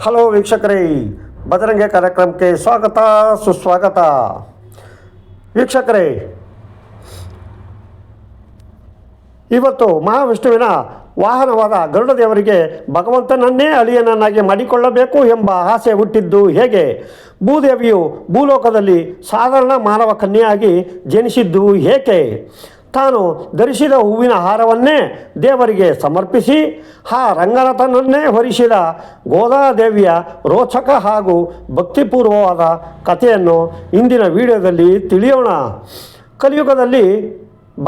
Hello ವೀಕ್ಷಕರೇ, ಬದರಂಗಿ ಕಾರ್ಯಕ್ರಮಕ್ಕೆ ಸ್ವಾಗತ ಸುಸ್ವಾಗತ. ವೀಕ್ಷಕರೇ, ಇವತ್ತು ಮಹಾವಿಷ್ಣುವಿನ ವಾಹನವಾದ ಗರುಡ ದೇವರಿಗೆ ಭಗವಂತನನ್ನೇ ಅಳಿಯನನ್ನಾಗಿ ಮಾಡಿಕೊಳ್ಳಬೇಕು ಎಂಬ ಆಸೆ ಹುಟ್ಟಿದ್ದು ಹೇಗೆ? ಭೂದೇವಿಯು ಭೂಲೋಕದಲ್ಲಿ ಸಾಧಾರಣ ಮಾನವ ಕನ್ಯೆಯಾಗಿ ಜನಿಸಿದ್ದು ಏಕೆ? ತಾನು ಧರಿಸಿದ ಹೂವಿನ ಹಾರವನ್ನೇ ದೇವರಿಗೆ ಸಮರ್ಪಿಸಿ ಆ ರಂಗನಾಥನನ್ನೇ ಹೊರಿಸಿದ ಗೋದಾದೇವಿಯ ರೋಚಕ ಹಾಗೂ ಭಕ್ತಿಪೂರ್ವವಾದ ಕಥೆಯನ್ನು ಇಂದಿನ ವಿಡಿಯೋದಲ್ಲಿ ತಿಳಿಯೋಣ. ಕಲಿಯುಗದಲ್ಲಿ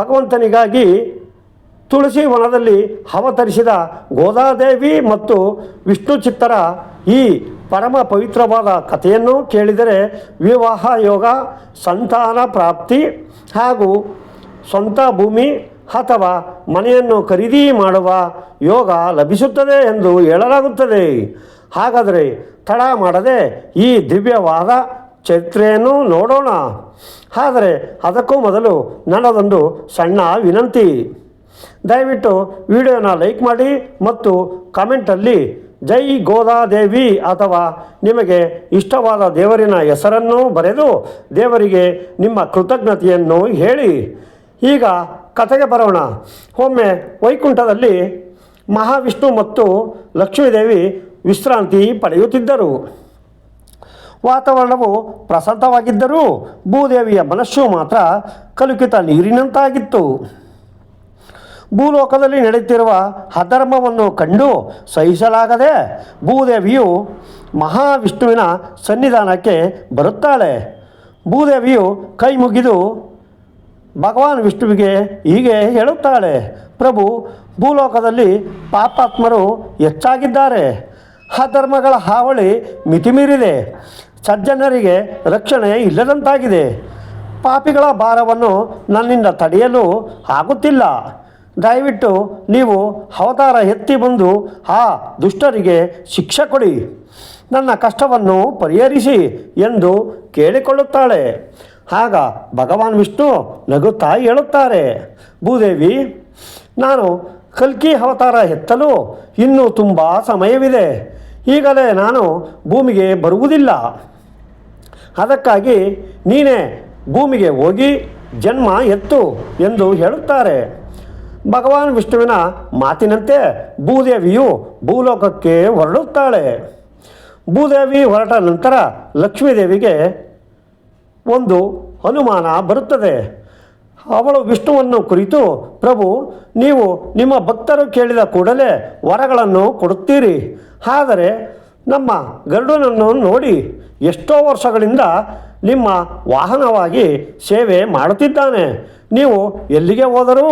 ಭಗವಂತನಿಗಾಗಿ ತುಳಸಿ ವನದಲ್ಲಿ ಅವತರಿಸಿದ ಗೋದಾದೇವಿ ಮತ್ತು ವಿಷ್ಣು ಚಿತ್ತರ ಈ ಪರಮ ಪವಿತ್ರವಾದ ಕಥೆಯನ್ನು ಕೇಳಿದರೆ ವಿವಾಹ ಯೋಗ, ಸಂತಾನ ಪ್ರಾಪ್ತಿ ಹಾಗೂ ಸ್ವಂತ ಭೂಮಿ ಅಥವಾ ಮನೆಯನ್ನು ಖರೀದಿ ಮಾಡುವ ಯೋಗ ಲಭಿಸುತ್ತದೆ ಎಂದು ಹೇಳಲಾಗುತ್ತದೆ. ಹಾಗಾದರೆ ತಡ ಮಾಡದೆ ಈ ದಿವ್ಯವಾದ ಚರಿತ್ರೆಯನ್ನು ನೋಡೋಣ. ಆದರೆ ಅದಕ್ಕೂ ಮೊದಲು ನನ್ನದೊಂದು ಸಣ್ಣ ವಿನಂತಿ. ದಯವಿಟ್ಟು ವಿಡಿಯೋನ ಲೈಕ್ ಮಾಡಿ ಮತ್ತು ಕಮೆಂಟಲ್ಲಿ ಜೈ ಗೋದಾದೇವಿ ಅಥವಾ ನಿಮಗೆ ಇಷ್ಟವಾದ ದೇವರಿನ ಹೆಸರನ್ನು ಬರೆದು ದೇವರಿಗೆ ನಿಮ್ಮ ಕೃತಜ್ಞತೆಯನ್ನು ಹೇಳಿ. ಈಗ ಕಥೆಗೆ ಬರೋಣ. ಒಮ್ಮೆ ವೈಕುಂಠದಲ್ಲಿ ಮಹಾವಿಷ್ಣು ಮತ್ತು ಲಕ್ಷ್ಮೀದೇವಿ ವಿಶ್ರಾಂತಿ ಪಡೆಯುತ್ತಿದ್ದರು. ವಾತಾವರಣವು ಪ್ರಶಾಂತವಾಗಿದ್ದರೂ ಭೂದೇವಿಯ ಮನಸ್ಸು ಮಾತ್ರ ಕಲುಕಿತ ನೀರಿನಂತಾಗಿತ್ತು. ಭೂಲೋಕದಲ್ಲಿ ನಡೆಯುತ್ತಿರುವ ಅಧರ್ಮವನ್ನು ಕಂಡು ಸಹಿಸಲಾಗದೆ ಭೂದೇವಿಯು ಮಹಾವಿಷ್ಣುವಿನ ಸನ್ನಿಧಾನಕ್ಕೆ ಬರುತ್ತಾಳೆ. ಭೂದೇವಿಯು ಕೈ ಮುಗಿದು ಭಗವಾನ್ ವಿಷ್ಣುವಿಗೆ ಹೀಗೆ ಹೇಳುತ್ತಾಳೆ, ಪ್ರಭು, ಭೂಲೋಕದಲ್ಲಿ ಪಾಪಾತ್ಮರು ಹೆಚ್ಚಾಗಿದ್ದಾರೆ. ಅಧರ್ಮಗಳ ಹಾವಳಿ ಮಿತಿಮೀರಿದೆ. ಸಜ್ಜನರಿಗೆ ರಕ್ಷಣೆ ಇಲ್ಲದಂತಾಗಿದೆ. ಪಾಪಿಗಳ ಭಾರವನ್ನು ನನ್ನಿಂದ ತಡೆಯಲು ಆಗುತ್ತಿಲ್ಲ. ದಯವಿಟ್ಟು ನೀವು ಅವತಾರ ಎತ್ತಿ ಬಂದು ಆ ದುಷ್ಟರಿಗೆ ಶಿಕ್ಷೆ ಕೊಡಿ, ನನ್ನ ಕಷ್ಟವನ್ನು ಪರಿಹರಿಸಿ ಎಂದು ಕೇಳಿಕೊಳ್ಳುತ್ತಾಳೆ. ಆಗ ಭಗವಾನ್ ವಿಷ್ಣು ನಗುತ್ತಾ ಹೇಳುತ್ತಾರೆ, ಭೂದೇವಿ, ನಾನು ಕಲ್ಕಿ ಅವತಾರ ಎತ್ತಲು ಇನ್ನೂ ತುಂಬ ಸಮಯವಿದೆ. ಈಗಲೇ ನಾನು ಭೂಮಿಗೆ ಬರುವುದಿಲ್ಲ. ಅದಕ್ಕಾಗಿ ನೀನೇ ಭೂಮಿಗೆ ಹೋಗಿ ಜನ್ಮ ಎತ್ತು ಎಂದು ಹೇಳುತ್ತಾರೆ. ಭಗವಾನ್ ವಿಷ್ಣುವಿನ ಮಾತಿನಂತೆ ಭೂದೇವಿಯು ಭೂಲೋಕಕ್ಕೆ ಹೊರಡುತ್ತಾಳೆ. ಭೂದೇವಿ ಹೊರಟ ನಂತರ ಲಕ್ಷ್ಮೀದೇವಿಗೆ ಒಂದು ಅನುಮಾನ ಬರುತ್ತದೆ. ಅವಳು ವಿಷ್ಣುವನ್ನು ಕುರಿತು, ಪ್ರಭು, ನೀವು ನಿಮ್ಮ ಭಕ್ತರು ಕೇಳಿದ ಕೂಡಲೇ ವರಗಳನ್ನು ಕೊಡುತ್ತೀರಿ. ಆದರೆ ನಮ್ಮ ಗರುಡನನ್ನು ನೋಡಿ, ಎಷ್ಟೋ ವರ್ಷಗಳಿಂದ ನಿಮ್ಮ ವಾಹನವಾಗಿ ಸೇವೆ ಮಾಡುತ್ತಿದ್ದಾನೆ. ನೀವು ಎಲ್ಲಿಗೆ ಹೋದರೂ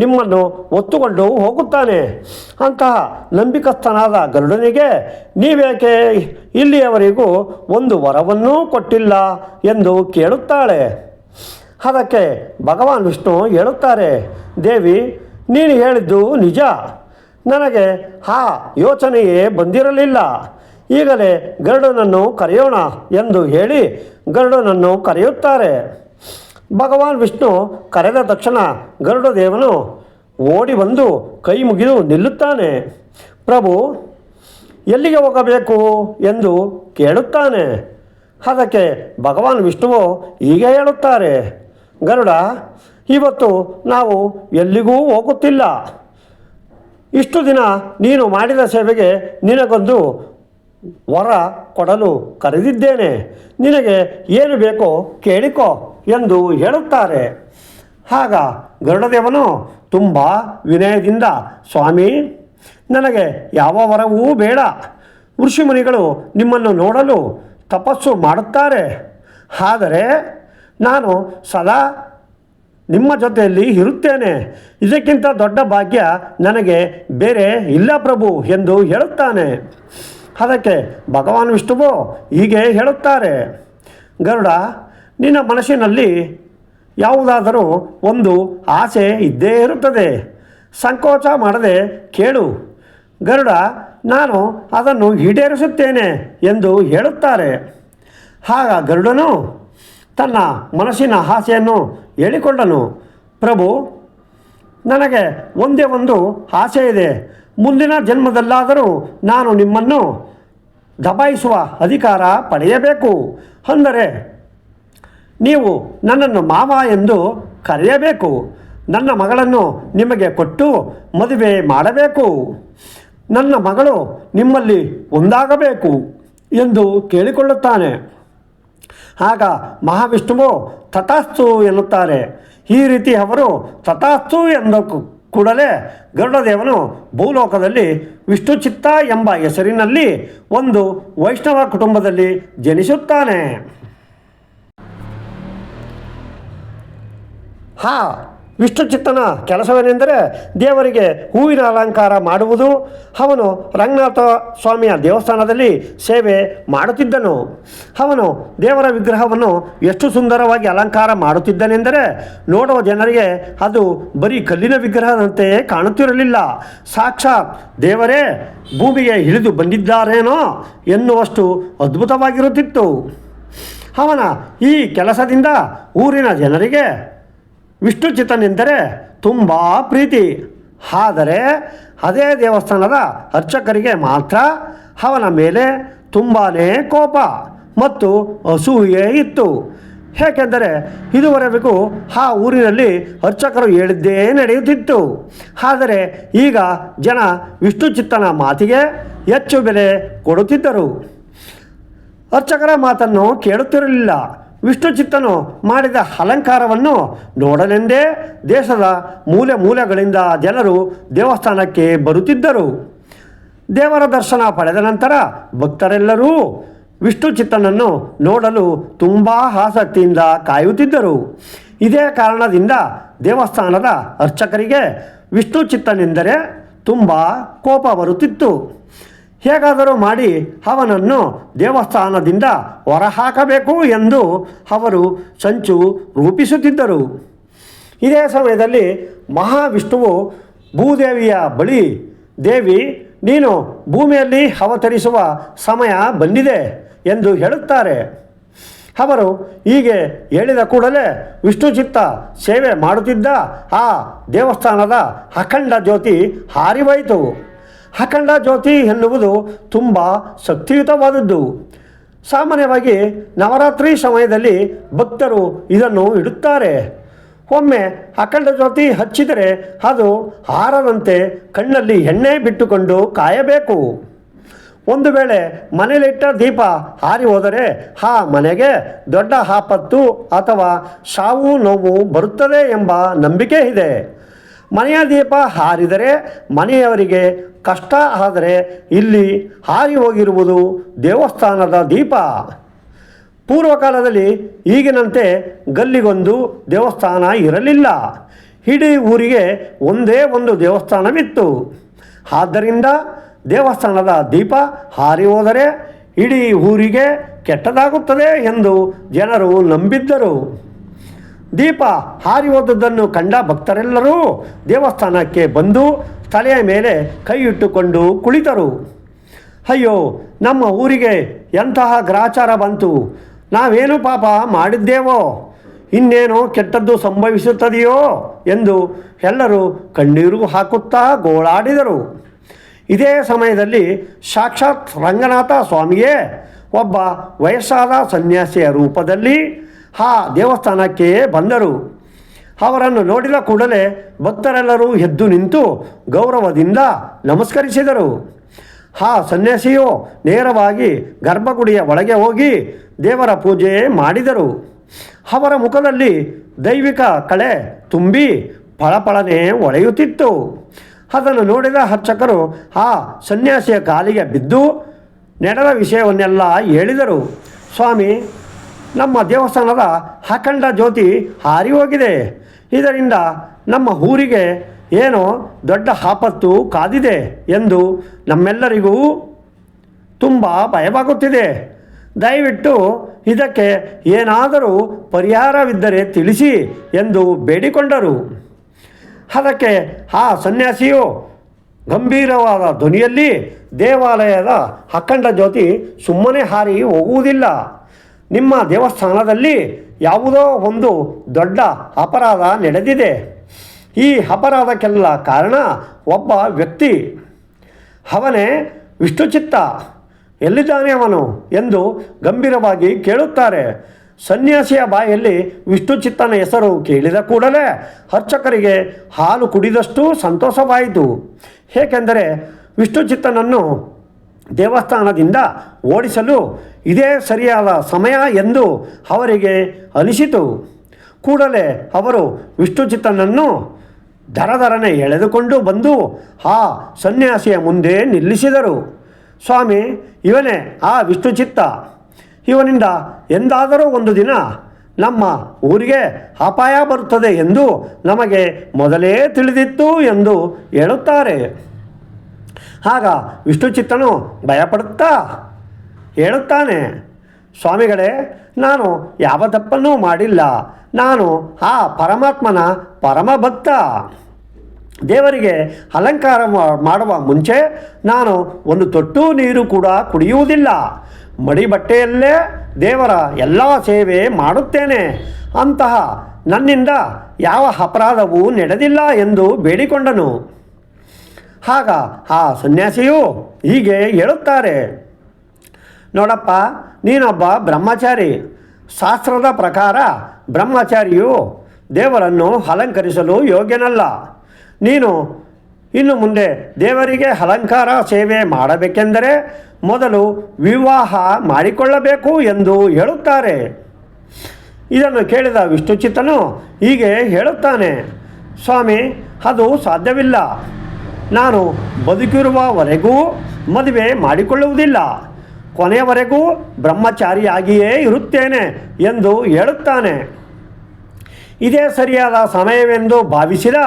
ನಿಮ್ಮನ್ನು ಒತ್ತುಕೊಂಡು ಹೋಗುತ್ತಾನೆ. ಅಂತಹ ನಂಬಿಕಸ್ಥನಾದ ಗರುಡನಿಗೆ ನೀವೇಕೆ ಇಲ್ಲಿಯವರೆಗೂ ಒಂದು ವರವನ್ನೂ ಕೊಟ್ಟಿಲ್ಲ ಎಂದು ಕೇಳುತ್ತಾಳೆ. ಅದಕ್ಕೆ ಭಗವಾನ್ ವಿಷ್ಣು ಹೇಳುತ್ತಾರೆ, ದೇವಿ, ನೀನು ಹೇಳಿದ್ದು ನಿಜ. ನನಗೆ ಆ ಯೋಚನೆಯೇ ಬಂದಿರಲಿಲ್ಲ. ಈಗಲೇ ಗರುಡನನ್ನು ಕರೆಯೋಣ ಎಂದು ಹೇಳಿ ಗರುಡನನ್ನು ಕರೆಯುತ್ತಾರೆ. ಭಗವಾನ್ ವಿಷ್ಣು ಕರೆದ ತಕ್ಷಣ ಗರುಡ ದೇವನು ಓಡಿ ಬಂದು ಕೈ ಮುಗಿದು ನಿಲ್ಲುತ್ತಾನೆ. ಪ್ರಭು, ಎಲ್ಲಿಗೆ ಹೋಗಬೇಕು ಎಂದು ಕೇಳುತ್ತಾನೆ. ಅದಕ್ಕೆ ಭಗವಾನ್ ವಿಷ್ಣುವು ಹೀಗೆ ಹೇಳುತ್ತಾರೆ, ಗರುಡ, ಇವತ್ತು ನಾವು ಎಲ್ಲಿಗೂ ಹೋಗುತ್ತಿಲ್ಲ. ಇಷ್ಟು ದಿನ ನೀನು ಮಾಡಿದ ಸೇವೆಗೆ ನಿನಗೊಂದು ವರ ಕೊಡಲು ಕರೆದಿದ್ದೇನೆ. ನಿನಗೆ ಏನು ಬೇಕೋ ಕೇಳಿಕೋ ಎಂದು ಹೇಳುತ್ತಾರೆ. ಆಗ ಗರುಡದೇವನು ತುಂಬ ವಿನಯದಿಂದ, ಸ್ವಾಮಿ, ನನಗೆ ಯಾವ ವರವೂ ಬೇಡ. ಋಷಿಮುನಿಗಳು ನಿಮ್ಮನ್ನು ನೋಡಲು ತಪಸ್ಸು ಮಾಡುತ್ತಾರೆ. ಆದರೆ ನಾನು ಸದಾ ನಿಮ್ಮ ಜೊತೆಯಲ್ಲಿ ಇರುತ್ತೇನೆ. ಇದಕ್ಕಿಂತ ದೊಡ್ಡ ಭಾಗ್ಯ ನನಗೆ ಬೇರೆ ಇಲ್ಲ ಪ್ರಭು ಎಂದು ಹೇಳುತ್ತಾನೆ. ಅದಕ್ಕೆ ಭಗವಾನ್ ವಿಷ್ಣುವು ಹೀಗೆ ಹೇಳುತ್ತಾರೆ, ಗರುಡ, ನಿನ್ನ ಮನಸ್ಸಿನಲ್ಲಿ ಯಾವುದಾದರೂ ಒಂದು ಆಸೆ ಇದ್ದೇ ಇರುತ್ತದೆ. ಸಂಕೋಚ ಮಾಡದೆ ಕೇಳು. ಗರುಡ, ನಾನು ಅದನ್ನು ಈಡೇರಿಸುತ್ತೇನೆ ಎಂದು ಹೇಳುತ್ತಾರೆ. ಆಗ ಗರುಡನು ತನ್ನ ಮನಸ್ಸಿನ ಆಸೆಯನ್ನು ಹೇಳಿಕೊಂಡನು. ಪ್ರಭು, ನನಗೆ ಒಂದೇ ಒಂದು ಆಸೆ ಇದೆ. ಮುಂದಿನ ಜನ್ಮದಲ್ಲಾದರೂ ನಾನು ನಿಮ್ಮನ್ನು ದಬಾಯಿಸುವ ಅಧಿಕಾರ ಪಡೆಯಬೇಕು. ಅಂದರೆ ನೀವು ನನ್ನನ್ನು ಮಾವ ಎಂದು ಕರೆಯಬೇಕು. ನನ್ನ ಮಗಳನ್ನು ನಿಮಗೆ ಕೊಟ್ಟು ಮದುವೆ ಮಾಡಬೇಕು. ನನ್ನ ಮಗಳು ನಿಮ್ಮಲ್ಲಿ ಒಂದಾಗಬೇಕು ಎಂದು ಕೇಳಿಕೊಳ್ಳುತ್ತಾನೆ. ಆಗ ಮಹಾವಿಷ್ಣುವು ತಥಾಸ್ತು ಎನ್ನುತ್ತಾರೆ. ಈ ರೀತಿ ಅವರು ತಥಾಸ್ತು ಎಂದ ಕೂಡಲೇ ಗರುಡದೇವನು ಭೂಲೋಕದಲ್ಲಿ ವಿಷ್ಣುಚಿತ್ತ ಎಂಬ ಹೆಸರಿನಲ್ಲಿ ಒಂದು ವೈಷ್ಣವ ಕುಟುಂಬದಲ್ಲಿ ಜನಿಸುತ್ತಾನೆ. ವಿಷ್ಣುಚಿತ್ತನ ಕೆಲಸವೇನೆಂದರೆ ದೇವರಿಗೆ ಹೂವಿನ ಅಲಂಕಾರ ಮಾಡುವುದು. ಅವನು ರಂಗನಾಥ ಸ್ವಾಮಿಯ ದೇವಸ್ಥಾನದಲ್ಲಿ ಸೇವೆ ಮಾಡುತ್ತಿದ್ದನು. ಅವನು ದೇವರ ವಿಗ್ರಹವನ್ನು ಎಷ್ಟು ಸುಂದರವಾಗಿ ಅಲಂಕಾರ ಮಾಡುತ್ತಿದ್ದನೆಂದರೆ ನೋಡುವ ಜನರಿಗೆ ಅದು ಬರೀ ಕಲ್ಲಿನ ವಿಗ್ರಹದಂತೆ ಕಾಣುತ್ತಿರಲಿಲ್ಲ. ಸಾಕ್ಷಾತ್ ದೇವರೇ ಭೂಮಿಗೆ ಇಳಿದು ಬಂದಿದ್ದಾರೇನೋ ಎನ್ನುವಷ್ಟು ಅದ್ಭುತವಾಗಿರುತ್ತಿತ್ತು. ಅವನ ಈ ಕೆಲಸದಿಂದ ಊರಿನ ಜನರಿಗೆ ವಿಷ್ಣುಚಿತ್ತನೆಂದರೆ ತುಂಬ ಪ್ರೀತಿ. ಆದರೆ ಅದೇ ದೇವಸ್ಥಾನದ ಅರ್ಚಕರಿಗೆ ಮಾತ್ರ ಅವನ ಮೇಲೆ ತುಂಬಾ ಕೋಪ ಮತ್ತು ಅಸೂಯೆ ಇತ್ತು. ಏಕೆಂದರೆ ಇದುವರೆಗೂ ಆ ಊರಿನಲ್ಲಿ ಅರ್ಚಕರು ಹೇಳಿದ್ದೇ ನಡೆಯುತ್ತಿತ್ತು. ಆದರೆ ಈಗ ಜನ ವಿಷ್ಣುಚಿತ್ತನ ಮಾತಿಗೆ ಹೆಚ್ಚು ಬೆಲೆ ಕೊಡುತ್ತಿದ್ದರು. ಅರ್ಚಕರ ಮಾತನ್ನು ಕೇಳುತ್ತಿರಲಿಲ್ಲ. ವಿಷ್ಣುಚಿತ್ತನು ಮಾಡಿದ ಅಲಂಕಾರವನ್ನು ನೋಡಲೆಂದೇ ದೇಶದ ಮೂಲೆ ಮೂಲೆಗಳಿಂದ ಜನರು ದೇವಸ್ಥಾನಕ್ಕೆ ಬರುತ್ತಿದ್ದರು. ದೇವರ ದರ್ಶನ ಪಡೆದ ನಂತರ ಭಕ್ತರೆಲ್ಲರೂ ವಿಷ್ಣುಚಿತ್ತನನ್ನು ನೋಡಲು ತುಂಬ ಆಸಕ್ತಿಯಿಂದ ಕಾಯುತ್ತಿದ್ದರು. ಇದೇ ಕಾರಣದಿಂದ ದೇವಸ್ಥಾನದ ಅರ್ಚಕರಿಗೆ ವಿಷ್ಣುಚಿತ್ತನೆಂದರೆ ತುಂಬ ಕೋಪ ಬರುತ್ತಿತ್ತು. ಹೇಗಾದರೂ ಮಾಡಿ ಅವನನ್ನು ದೇವಸ್ಥಾನದಿಂದ ಹೊರಹಾಕಬೇಕು ಎಂದು ಅವರು ಸಂಚು ರೂಪಿಸುತ್ತಿದ್ದರು. ಇದೇ ಸಮಯದಲ್ಲಿ ಮಹಾವಿಷ್ಣುವು ಭೂದೇವಿಯ ಬಳಿ, ದೇವಿ, ನೀನು ಭೂಮಿಯಲ್ಲಿ ಅವತರಿಸುವ ಸಮಯ ಬಂದಿದೆ ಎಂದು ಹೇಳುತ್ತಾರೆ. ಅವರು ಹೀಗೆ ಹೇಳಿದ ಕೂಡಲೇ ವಿಷ್ಣುಚಿತ್ತ ಸೇವೆ ಮಾಡುತ್ತಿದ್ದ ಆ ದೇವಸ್ಥಾನದ ಅಖಂಡ ಜ್ಯೋತಿ ಹಾರಿಹೋಯಿತು. ಅಖಂಡ ಜ್ಯೋತಿ ಎನ್ನುವುದು ತುಂಬ ಶಕ್ತಿಯುತವಾದದ್ದು. ಸಾಮಾನ್ಯವಾಗಿ ನವರಾತ್ರಿ ಸಮಯದಲ್ಲಿ ಭಕ್ತರು ಇದನ್ನು ಇಡುತ್ತಾರೆ. ಒಮ್ಮೆ ಅಖಂಡ ಜ್ಯೋತಿ ಹಚ್ಚಿದರೆ ಅದು ಹಾರದಂತೆ ಕಣ್ಣಲ್ಲಿ ಎಣ್ಣೆ ಬಿಟ್ಟುಕೊಂಡು ಕಾಯಬೇಕು. ಒಂದು ವೇಳೆ ಮನೆಯಲ್ಲಿಟ್ಟ ದೀಪ ಹಾರಿ ಹೋದರೆ ಆ ಮನೆಗೆ ದೊಡ್ಡ ಆಪತ್ತು ಅಥವಾ ಸಾವು ನೋವು ಬರುತ್ತದೆ ಎಂಬ ನಂಬಿಕೆ ಇದೆ. ಮನೆಯ ದೀಪ ಹಾರಿದರೆ ಮನೆಯವರಿಗೆ ಕಷ್ಟ. ಆದರೆ ಇಲ್ಲಿ ಹಾರಿ ಹೋಗಿರುವುದು ದೇವಸ್ಥಾನದ ದೀಪ. ಪೂರ್ವಕಾಲದಲ್ಲಿ ಈಗಿನಂತೆ ಗಲ್ಲಿಗೊಂದು ದೇವಸ್ಥಾನ ಇರಲಿಲ್ಲ. ಇಡೀ ಊರಿಗೆ ಒಂದೇ ಒಂದು ದೇವಸ್ಥಾನವಿತ್ತು. ಆದ್ದರಿಂದ ದೇವಸ್ಥಾನದ ದೀಪ ಹಾರಿ ಹೋದರೆ ಇಡೀ ಊರಿಗೆ ಕೆಟ್ಟದಾಗುತ್ತದೆ ಎಂದು ಜನರು ನಂಬಿದ್ದರು. ದೀಪ ಹಾರಿ ಹೋದದ್ದನ್ನು ಕಂಡ ಭಕ್ತರೆಲ್ಲರೂ ದೇವಸ್ಥಾನಕ್ಕೆ ಬಂದು ತಲೆಯ ಮೇಲೆ ಕೈ ಇಟ್ಟುಕೊಂಡು ಕುಳಿತರು. ಅಯ್ಯೋ, ನಮ್ಮ ಊರಿಗೆ ಎಂತಹ ಗ್ರಾಚಾರ ಬಂತು, ನಾವೇನು ಪಾಪ ಮಾಡಿದ್ದೇವೋ, ಇನ್ನೇನೋ ಕೆಟ್ಟದ್ದು ಸಂಭವಿಸುತ್ತದೆಯೋ ಎಂದು ಎಲ್ಲರೂ ಕಣ್ಣೀರು ಹಾಕುತ್ತಾ ಗೋಳಾಡಿದರು. ಇದೇ ಸಮಯದಲ್ಲಿ ಸಾಕ್ಷಾತ್ ರಂಗನಾಥ ಸ್ವಾಮಿಯೇ ಒಬ್ಬ ವಯಸ್ಸಾದ ಸನ್ಯಾಸಿಯ ರೂಪದಲ್ಲಿ ಆ ದೇವಸ್ಥಾನಕ್ಕೆ ಬಂದರು. ಅವರನ್ನು ನೋಡಿದ ಕೂಡಲೇ ಭಕ್ತರೆಲ್ಲರೂ ಎದ್ದು ನಿಂತು ಗೌರವದಿಂದ ನಮಸ್ಕರಿಸಿದರು. ಆ ಸನ್ಯಾಸಿಯು ನೇರವಾಗಿ ಗರ್ಭಗುಡಿಯ ಒಳಗೆ ಹೋಗಿ ದೇವರ ಪೂಜೆ ಮಾಡಿದರು. ಅವರ ಮುಖದಲ್ಲಿ ದೈವಿಕ ಕಳೆ ತುಂಬಿ ಫಳಫಳನೆ ಹೊಳೆಯುತ್ತಿತ್ತು. ಅದನ್ನು ನೋಡಿದ ಅರ್ಚಕರು ಆ ಸನ್ಯಾಸಿಯ ಕಾಲಿಗೆ ಬಿದ್ದು ನಡೆದ ವಿಷಯವನ್ನೆಲ್ಲ ಹೇಳಿದರು. ಸ್ವಾಮಿ, ನಮ್ಮ ದೇವಸ್ಥಾನದ ಅಖಂಡ ಜ್ಯೋತಿ ಹಾರಿ ಹೋಗಿದೆ. ಇದರಿಂದ ನಮ್ಮ ಊರಿಗೆ ಏನೋ ದೊಡ್ಡ ಆಪತ್ತು ಕಾದಿದೆ ಎಂದು ನಮ್ಮೆಲ್ಲರಿಗೂ ತುಂಬ ಭಯವಾಗುತ್ತಿದೆ. ದಯವಿಟ್ಟು ಇದಕ್ಕೆ ಏನಾದರೂ ಪರಿಹಾರವಿದ್ದರೆ ತಿಳಿಸಿ ಎಂದು ಬೇಡಿಕೊಂಡರು. ಅದಕ್ಕೆ ಆ ಸನ್ಯಾಸಿಯು ಗಂಭೀರವಾದ ಧ್ವನಿಯಲ್ಲಿ, ದೇವಾಲಯದ ಅಖಂಡ ಜ್ಯೋತಿ ಸುಮ್ಮನೆ ಹಾರಿ ಹೋಗುವುದಿಲ್ಲ. ನಿಮ್ಮ ದೇವಸ್ಥಾನದಲ್ಲಿ ಯಾವುದೋ ಒಂದು ದೊಡ್ಡ ಅಪರಾಧ ನಡೆದಿದೆ. ಈ ಅಪರಾಧಕ್ಕೆಲ್ಲ ಕಾರಣ ಒಬ್ಬ ವ್ಯಕ್ತಿ. ಅವನೇ ವಿಷ್ಣುಚಿತ್ತ ಎಲ್ಲಿದ್ದಾನೆ ಅವನು ಎಂದು ಗಂಭೀರವಾಗಿ ಕೇಳುತ್ತಾರೆ. ಸನ್ಯಾಸಿಯ ಬಾಯಲ್ಲಿ ವಿಷ್ಣುಚಿತ್ತನ ಹೆಸರು ಕೇಳಿದ ಕೂಡಲೇ ಅರ್ಚಕರಿಗೆ ಹಾಲು ಕುಡಿದಷ್ಟು ಸಂತೋಷವಾಯಿತು. ಏಕೆಂದರೆ ವಿಷ್ಣುಚಿತ್ತನನ್ನು ದೇವಸ್ಥಾನದಿಂದ ಓಡಿಸಲು ಇದೇ ಸರಿಯಾದ ಸಮಯ ಎಂದು ಅವರಿಗೆ ಅನಿಸಿತು. ಕೂಡಲೇ ಅವರು ವಿಷ್ಣುಚಿತ್ತನನ್ನು ದರದರನೆ ಎಳೆದುಕೊಂಡು ಬಂದು ಆ ಸನ್ಯಾಸಿಯ ಮುಂದೆ ನಿಲ್ಲಿಸಿದರು. ಸ್ವಾಮಿ, ಇವನೇ ಆ ವಿಷ್ಣುಚಿತ್ತ. ಇವನಿಂದ ಎಂದಾದರೂ ಒಂದು ದಿನ ನಮ್ಮ ಊರಿಗೆ ಅಪಾಯ ಬರುತ್ತದೆ ಎಂದು ನಮಗೆ ಮೊದಲೇ ತಿಳಿದಿತ್ತು ಎಂದು ಹೇಳುತ್ತಾರೆ. ಆಗ ವಿಷ್ಣುಚಿತ್ತನು ಭಯಪಡುತ್ತಾ ಹೇಳುತ್ತಾನೆ, ಸ್ವಾಮಿಗಳೇ, ನಾನು ಯಾವ ತಪ್ಪನ್ನೂ ಮಾಡಿಲ್ಲ. ನಾನು ಆ ಪರಮಾತ್ಮನ ಪರಮಭಕ್ತ. ದೇವರಿಗೆ ಅಲಂಕಾರ ಮಾಡುವ ಮುಂಚೆ ನಾನು ಒಂದು ತೊಟ್ಟು ನೀರು ಕೂಡ ಕುಡಿಯುವುದಿಲ್ಲ. ಮಡಿ ಬಟ್ಟೆಯಲ್ಲೇ ದೇವರ ಎಲ್ಲ ಸೇವೆ ಮಾಡುತ್ತೇನೆ. ಅಂತಹ ನನ್ನಿಂದ ಯಾವ ಅಪರಾಧವೂ ನಡೆದಿಲ್ಲ ಎಂದು ಬೇಡಿಕೊಂಡನು. ಆಗ ಆ ಸನ್ಯಾಸಿಯು ಹೀಗೆ ಹೇಳುತ್ತಾರೆ, ನೋಡಪ್ಪ, ನೀನೊಬ್ಬ ಬ್ರಹ್ಮಚಾರಿ. ಶಾಸ್ತ್ರದ ಪ್ರಕಾರ ಬ್ರಹ್ಮಚಾರಿಯು ದೇವರನ್ನು ಅಲಂಕರಿಸಲು ಯೋಗ್ಯನಲ್ಲ. ನೀನು ಇನ್ನು ಮುಂದೆ ದೇವರಿಗೆ ಅಲಂಕಾರ ಸೇವೆ ಮಾಡಬೇಕೆಂದರೆ ಮೊದಲು ವಿವಾಹ ಮಾಡಿಕೊಳ್ಳಬೇಕು ಎಂದು ಹೇಳುತ್ತಾರೆ. ಇದನ್ನು ಕೇಳಿದ ವಿಷ್ಣುಚಿತ್ತನು ಹೀಗೆ ಹೇಳುತ್ತಾನೆ, ಸ್ವಾಮಿ, ಅದು ಸಾಧ್ಯವಿಲ್ಲ. ನಾನು ಬದುಕಿರುವವರೆಗೂ ಮದುವೆ ಮಾಡಿಕೊಳ್ಳುವುದಿಲ್ಲ. ಕೊನೆಯವರೆಗೂ ಬ್ರಹ್ಮಚಾರಿಯಾಗಿಯೇ ಇರುತ್ತೇನೆ ಎಂದು ಹೇಳುತ್ತಾನೆ. ಇದೇ ಸರಿಯಾದ ಸಮಯವೆಂದು ಭಾವಿಸಿದ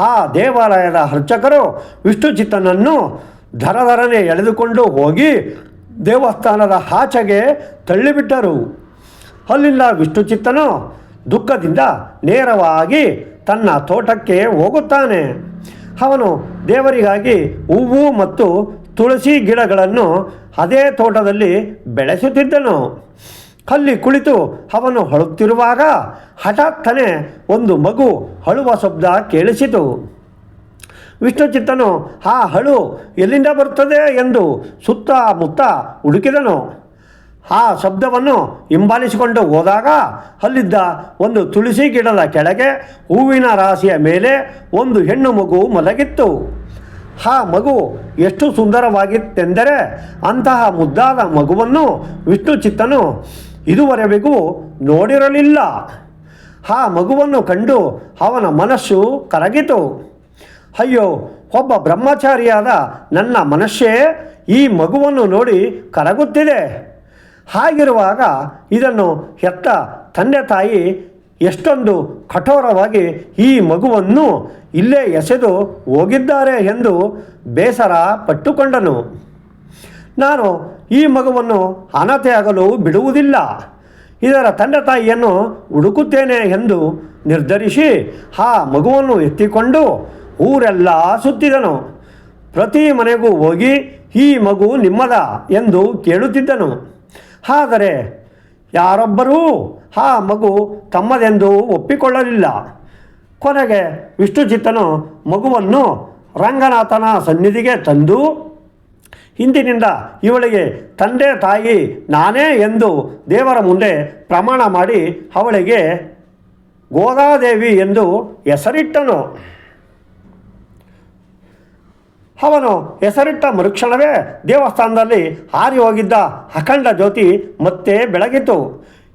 ಆ ದೇವಾಲಯದ ಅರ್ಚಕರು ವಿಷ್ಣುಚಿತ್ತನನ್ನು ದರದರನೆ ಎಳೆದುಕೊಂಡು ಹೋಗಿ ದೇವಸ್ಥಾನದ ಆಚೆಗೆ ತಳ್ಳಿಬಿಟ್ಟರು. ಅಲ್ಲಿಂದ ವಿಷ್ಣುಚಿತ್ತನು ದುಃಖದಿಂದ ನೇರವಾಗಿ ತನ್ನ ತೋಟಕ್ಕೆ ಹೋಗುತ್ತಾನೆ. ಅವನು ದೇವರಿಗಾಗಿ ಹೂವು ಮತ್ತು ತುಳಸಿ ಗಿಡಗಳನ್ನು ಅದೇ ತೋಟದಲ್ಲಿ ಬೆಳೆಸುತ್ತಿದ್ದನು. ಅಲ್ಲಿ ಕುಳಿತು ಅವನು ಅಳುತ್ತಿರುವಾಗ ಹಠಾತ್ತನೆ ಒಂದು ಮಗು ಅಳುವ ಶಬ್ದ ಕೇಳಿಸಿತು. ವಿಷ್ಣುಚಿತ್ತನು ಆ ಅಳು ಎಲ್ಲಿಂದ ಬರುತ್ತದೆ ಎಂದು ಸುತ್ತಮುತ್ತ ಹುಡುಕಿದನು. ಆ ಶಬ್ದವನ್ನು ಹಿಂಬಾಲಿಸಿಕೊಂಡು ಹೋದಾಗ ಅಲ್ಲಿದ್ದ ಒಂದು ತುಳಸಿ ಗಿಡದ ಕೆಳಗೆ ಹೂವಿನ ರಾಶಿಯ ಮೇಲೆ ಒಂದು ಹೆಣ್ಣು ಮಗು ಮಲಗಿತ್ತು. ಆ ಮಗು ಎಷ್ಟು ಸುಂದರವಾಗಿತ್ತೆಂದರೆ ಅಂತಹ ಮುದ್ದಾದ ಮಗುವನ್ನು ವಿಷ್ಣುಚಿತ್ತನು ಇದುವರೆಗೂ ನೋಡಿರಲಿಲ್ಲ. ಆ ಮಗುವನ್ನು ಕಂಡು ಅವನ ಮನಸ್ಸು ಕರಗಿತು. ಅಯ್ಯೋ, ಒಬ್ಬ ಬ್ರಹ್ಮಚಾರಿಯಾದ ನನ್ನ ಮನಸ್ಸೇ ಈ ಮಗುವನ್ನು ನೋಡಿ ಕರಗುತ್ತಿದೆ. ಹಾಗಿರುವಾಗ ಇದನ್ನು ಹೆತ್ತ ತಂದೆ ತಾಯಿ ಎಷ್ಟೊಂದು ಕಠೋರವಾಗಿ ಈ ಮಗುವನ್ನು ಇಲ್ಲೇ ಎಸೆದು ಹೋಗಿದ್ದಾರೆ ಎಂದು ಬೇಸರ ಪಟ್ಟುಕೊಂಡನು. ನಾನು ಈ ಮಗುವನ್ನು ಅನಾಥೆಯಾಗಲು ಬಿಡುವುದಿಲ್ಲ. ಇದರ ತಂದೆ ತಾಯಿಯನ್ನು ಹುಡುಕುತ್ತೇನೆ ಎಂದು ನಿರ್ಧರಿಸಿ ಆ ಮಗುವನ್ನು ಎತ್ತಿಕೊಂಡು ಊರೆಲ್ಲ ಸುತ್ತಿದನು. ಪ್ರತಿ ಮನೆಗೂ ಹೋಗಿ ಈ ಮಗು ನಿಮ್ಮದ ಎಂದು ಕೇಳುತ್ತಿದ್ದನು. ಆದರೆ ಯಾರೊಬ್ಬರೂ ಆ ಮಗು ತಮ್ಮದೆಂದು ಒಪ್ಪಿಕೊಳ್ಳಲಿಲ್ಲ. ಕೊನೆಗೆ ವಿಷ್ಣುಚಿತ್ತನು ಮಗುವನ್ನು ರಂಗನಾಥನ ಸನ್ನಿಧಿಗೆ ತಂದು ಇಂದಿನಿಂದ ಇವಳಿಗೆ ತಂದೆ ತಾಯಿ ನಾನೇ ಎಂದು ದೇವರ ಮುಂದೆ ಪ್ರಮಾಣ ಮಾಡಿ ಅವಳಿಗೆ ಗೋದಾದೇವಿ ಎಂದು ಹೆಸರಿಟ್ಟನು. ಅವನು ಹೆಸರಿಟ್ಟ ಮರುಕ್ಷಣವೇ ದೇವಸ್ಥಾನದಲ್ಲಿ ಹಾರಿ ಹೋಗಿದ್ದ ಅಖಂಡ ಜ್ಯೋತಿ ಮತ್ತೆ ಬೆಳಗಿತು.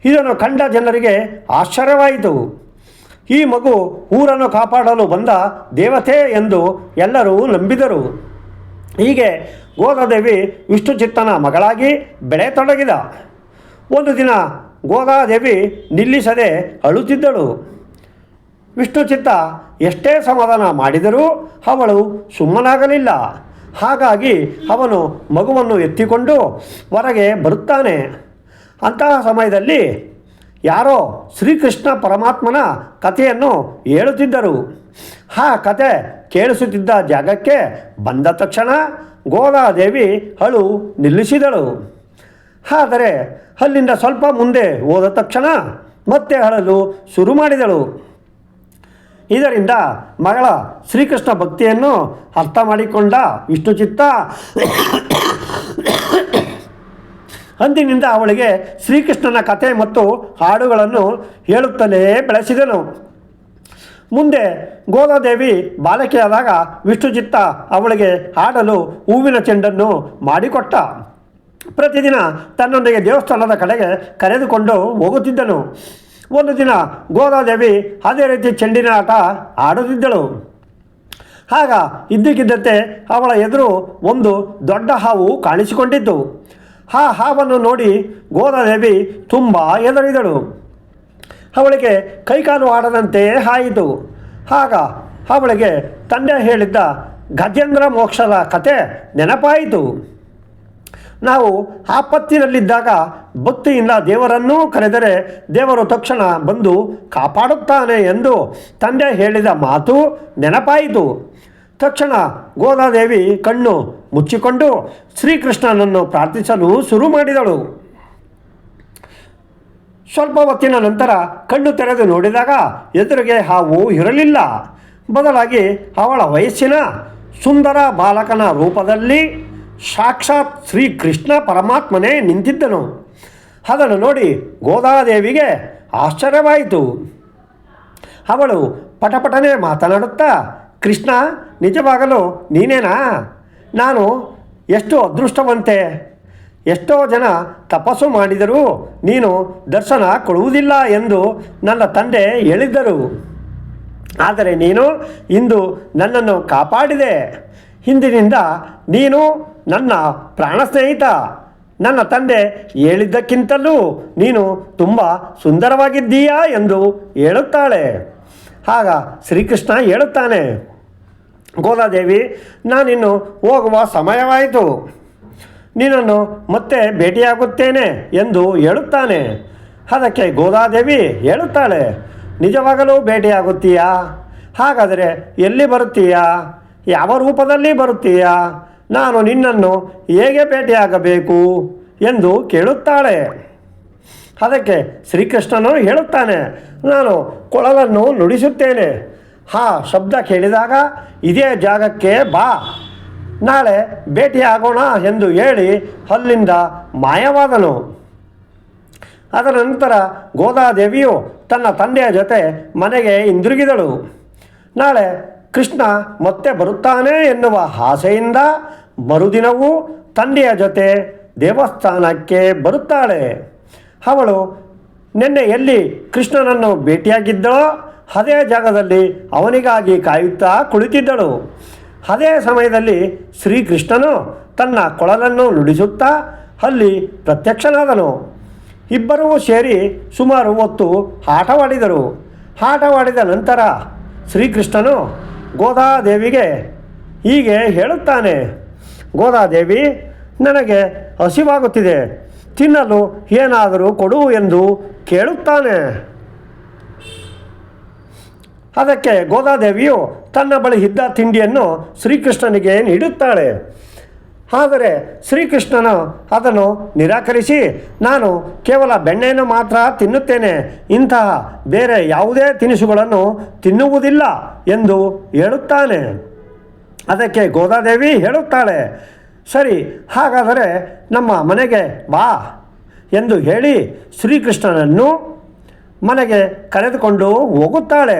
ಇದನ್ನು ಕಂಡ ಜನರಿಗೆ ಆಶ್ಚರ್ಯವಾಯಿತು. ಈ ಮಗು ಊರನ್ನು ಕಾಪಾಡಲು ಬಂದ ದೇವತೆ ಎಂದು ಎಲ್ಲರೂ ನಂಬಿದರು. ಹೀಗೆ ಗೋದಾದೇವಿ ವಿಷ್ಣುಚಿತ್ತನ ಮಗಳಾಗಿ ಬೆಳೆಯತೊಡಗಿದ. ಒಂದು ದಿನ ಗೋದಾದೇವಿ ನಿಲ್ಲಿಸದೆ ಅಳುತ್ತಿದ್ದಳು. ವಿಷ್ಣುಚಿತ್ತ ಎಷ್ಟೇ ಸಮಾಧಾನ ಮಾಡಿದರೂ ಅವಳು ಸುಮ್ಮನಾಗಲಿಲ್ಲ. ಹಾಗಾಗಿ ಅವನು ಮಗುವನ್ನು ಎತ್ತಿಕೊಂಡು ಹೊರಗೆ ಬರುತ್ತಾನೆ. ಅಂತಹ ಸಮಯದಲ್ಲಿ ಯಾರೋ ಶ್ರೀಕೃಷ್ಣ ಪರಮಾತ್ಮನ ಕಥೆಯನ್ನು ಹೇಳುತ್ತಿದ್ದರು. ಆ ಕತೆ ಕೇಳಿಸುತ್ತಿದ್ದ ಜಾಗಕ್ಕೆ ಬಂದ ತಕ್ಷಣ ಗೋದಾದೇವಿ ಅಳು ನಿಲ್ಲಿಸಿದಳು. ಆದರೆ ಅಲ್ಲಿಂದ ಸ್ವಲ್ಪ ಮುಂದೆ ಹೋದ ತಕ್ಷಣ ಮತ್ತೆ ಅಳಲು ಶುರು ಮಾಡಿದಳು. ಇದರಿಂದ ಮಗಳ ಶ್ರೀಕೃಷ್ಣ ಭಕ್ತಿಯನ್ನು ಅರ್ಥ ಮಾಡಿಕೊಂಡ ವಿಷ್ಣುಚಿತ್ತ ಅಂದಿನಿಂದ ಅವಳಿಗೆ ಶ್ರೀಕೃಷ್ಣನ ಕಥೆ ಮತ್ತು ಹಾಡುಗಳನ್ನು ಹೇಳುತ್ತಲೇ ಬೆಳೆಸಿದನು. ಮುಂದೆ ಗೋದಾದೇವಿ ಬಾಲಕಿಯಾದಾಗ ವಿಷ್ಣುಚಿತ್ತ ಅವಳಿಗೆ ಹಾಡಲು ಹೂವಿನ ಚೆಂಡನ್ನು ಮಾಡಿಕೊಟ್ಟ. ಪ್ರತಿದಿನ ತನ್ನೊಂದಿಗೆ ದೇವಸ್ಥಾನದ ಕಡೆಗೆ ಕರೆದುಕೊಂಡು ಹೋಗುತ್ತಿದ್ದನು. ಒಂದು ದಿನ ಗೋದಾದೇವಿ ಅದೇ ರೀತಿ ಚೆಂಡಿನ ಆಟ ಆಡುತ್ತಿದ್ದಳು. ಆಗ ಇದ್ದಕ್ಕಿದ್ದಂತೆ ಅವಳ ಎದುರು ಒಂದು ದೊಡ್ಡ ಹಾವು ಕಾಣಿಸಿಕೊಂಡಿತ್ತು. ಆ ಹಾವನ್ನು ನೋಡಿ ಗೋದಾದೇವಿ ತುಂಬ ಹೆದರಿದಳು. ಅವಳಿಗೆ ಕೈಕಾಲು ಆಡದಂತೆ ಆಯಿತು. ಆಗ ಅವಳಿಗೆ ತಂದೆ ಹೇಳಿದ್ದ ಗಜೇಂದ್ರ ಮೋಕ್ಷದ ಕತೆ ನೆನಪಾಯಿತು. ನಾವು ಆಪತ್ತಿನಲ್ಲಿದ್ದಾಗ ಭಕ್ತಿಯಿಂದ ದೇವರನ್ನೂ ಕರೆದರೆ ದೇವರು ತಕ್ಷಣ ಬಂದು ಕಾಪಾಡುತ್ತಾನೆ ಎಂದು ತಂದೆ ಹೇಳಿದ ಮಾತು ನೆನಪಾಯಿತು. ತಕ್ಷಣ ಗೋದಾದೇವಿ ಕಣ್ಣು ಮುಚ್ಚಿಕೊಂಡು ಶ್ರೀಕೃಷ್ಣನನ್ನು ಪ್ರಾರ್ಥಿಸಲು ಶುರು ಮಾಡಿದಳು. ಸ್ವಲ್ಪ ಹೊತ್ತಿನ ನಂತರ ಕಣ್ಣು ತೆರೆದು ನೋಡಿದಾಗ ಎದುರಿಗೆ ಹಾವು ಇರಲಿಲ್ಲ. ಬದಲಾಗಿ ಅವಳ ವಯಸ್ಸಿನ ಸುಂದರ ಬಾಲಕನ ರೂಪದಲ್ಲಿ ಸಾಕ್ಷಾತ್ ಶ್ರೀಕೃಷ್ಣ ಪರಮಾತ್ಮನೇ ನಿಂತಿದ್ದನು. ಅದನ್ನು ನೋಡಿ ಗೋದಾದೇವಿಗೆ ಆಶ್ಚರ್ಯವಾಯಿತು. ಅವಳು ಪಟಪಟನೆ ಮಾತನಾಡುತ್ತಾ, ಕೃಷ್ಣ, ನಿಜವಾಗಲೂ ನೀನೇನಾ? ನಾನು ಎಷ್ಟು ಅದೃಷ್ಟವಂತೆ. ಎಷ್ಟೋ ಜನ ತಪಸ್ಸು ಮಾಡಿದರೂ ನೀನು ದರ್ಶನ ಕೊಡುವುದಿಲ್ಲ ಎಂದು ನನ್ನ ತಂದೆ ಹೇಳಿದ್ದರು. ಆದರೆ ನೀನು ಇಂದು ನನ್ನನ್ನು ಕಾಪಾಡಿದೆ. ಇಂದಿನಿಂದ ನೀನು ನನ್ನ ಪ್ರಾಣ ಸ್ನೇಹಿತ. ನನ್ನ ತಂದೆ ಹೇಳಿದ್ದಕ್ಕಿಂತಲೂ ನೀನು ತುಂಬ ಸುಂದರವಾಗಿದ್ದೀಯಾ ಎಂದು ಹೇಳುತ್ತಾಳೆ. ಆಗ ಶ್ರೀಕೃಷ್ಣ ಹೇಳುತ್ತಾನೆ, ಗೋದಾದೇವಿ, ನಾನಿನ್ನು ಹೋಗುವ ಸಮಯವಾಯಿತು. ನಿನ್ನನ್ನು ಮತ್ತೆ ಭೇಟಿಯಾಗುತ್ತೇನೆ ಎಂದು ಹೇಳುತ್ತಾನೆ. ಅದಕ್ಕೆ ಗೋದಾದೇವಿ ಹೇಳುತ್ತಾಳೆ, ನಿಜವಾಗಲೂ ಭೇಟಿಯಾಗುತ್ತೀಯಾ? ಹಾಗಾದರೆ ಎಲ್ಲಿ ಬರುತ್ತೀಯಾ? ಯಾವ ರೂಪದಲ್ಲಿ ಬರುತ್ತೀಯಾ? ನಾನು ನಿನ್ನನ್ನು ಹೇಗೆ ಭೇಟಿಯಾಗಬೇಕು ಎಂದು ಕೇಳುತ್ತಾಳೆ. ಅದಕ್ಕೆ ಶ್ರೀಕೃಷ್ಣನು ಹೇಳುತ್ತಾನೆ, ನಾನು ಕೊಳಲನ್ನು ನುಡಿಸುತ್ತೇನೆ. ಆ ಶಬ್ದ ಕೇಳಿದಾಗ ಇದೇ ಜಾಗಕ್ಕೆ ಬಾ, ನಾಳೆ ಭೇಟಿಯಾಗೋಣ ಎಂದು ಹೇಳಿ ಅಲ್ಲಿಂದ ಮಾಯವಾದನು. ಅದರ ನಂತರ ಗೋದಾದೇವಿಯು ತನ್ನ ತಂದೆಯ ಜೊತೆ ಮನೆಗೆ ಹಿಂದಿರುಗಿದಳು. ನಾಳೆ ಕೃಷ್ಣ ಮತ್ತೆ ಬರುತ್ತಾನೆ ಎನ್ನುವ ಆಸೆಯಿಂದ ಮರುದಿನವೂ ತಂದೆಯ ಜೊತೆ ದೇವಸ್ಥಾನಕ್ಕೆ ಬರುತ್ತಾಳೆ. ಅವಳು ನಿನ್ನೆ ಎಲ್ಲಿ ಕೃಷ್ಣನನ್ನು ಭೇಟಿಯಾಗಿದ್ದಳೋ ಅದೇ ಜಾಗದಲ್ಲಿ ಅವನಿಗಾಗಿ ಕಾಯುತ್ತಾ ಕುಳಿತಿದ್ದಳು. ಅದೇ ಸಮಯದಲ್ಲಿ ಶ್ರೀಕೃಷ್ಣನು ತನ್ನ ಕೊಳಲನ್ನು ನುಡಿಸುತ್ತಾ ಅಲ್ಲಿ ಪ್ರತ್ಯಕ್ಷನಾದನು. ಇಬ್ಬರೂ ಸೇರಿ ಸುಮಾರು ಹೊತ್ತು ಆಟವಾಡಿದರು. ಆಟವಾಡಿದ ನಂತರ ಶ್ರೀಕೃಷ್ಣನು ಗೋದಾದೇವಿಗೆ ಹೀಗೆ ಹೇಳುತ್ತಾನೆ, ಗೋದಾದೇವಿ, ನನಗೆ ಹಸಿವಾಗುತ್ತಿದೆ, ತಿನ್ನಲು ಏನಾದರೂ ಕೊಡು ಎಂದು ಕೇಳುತ್ತಾನೆ. ಅದಕ್ಕೆ ಗೋದಾದೇವಿಯು ತನ್ನ ಬಳಿ ಇದ್ದ ತಿಂಡಿಯನ್ನು ಶ್ರೀಕೃಷ್ಣನಿಗೆ ನೀಡುತ್ತಾಳೆ. ಆದರೆ ಶ್ರೀಕೃಷ್ಣನು ಅದನ್ನು ನಿರಾಕರಿಸಿ, ನಾನು ಕೇವಲ ಬೆಣ್ಣೆಯನ್ನು ಮಾತ್ರ ತಿನ್ನುತ್ತೇನೆ, ಇಂತಹ ಬೇರೆ ಯಾವುದೇ ತಿನಿಸುಗಳನ್ನು ತಿನ್ನುವುದಿಲ್ಲ ಎಂದು ಹೇಳುತ್ತಾನೆ. ಅದಕ್ಕೆ ಗೋದಾದೇವಿ ಹೇಳುತ್ತಾಳೆ, ಸರಿ, ಹಾಗಾದರೆ ನಮ್ಮ ಮನೆಗೆ ಬಾ ಎಂದು ಹೇಳಿ ಶ್ರೀಕೃಷ್ಣನನ್ನು ಮನೆಗೆ ಕರೆದುಕೊಂಡು ಹೋಗುತ್ತಾಳೆ.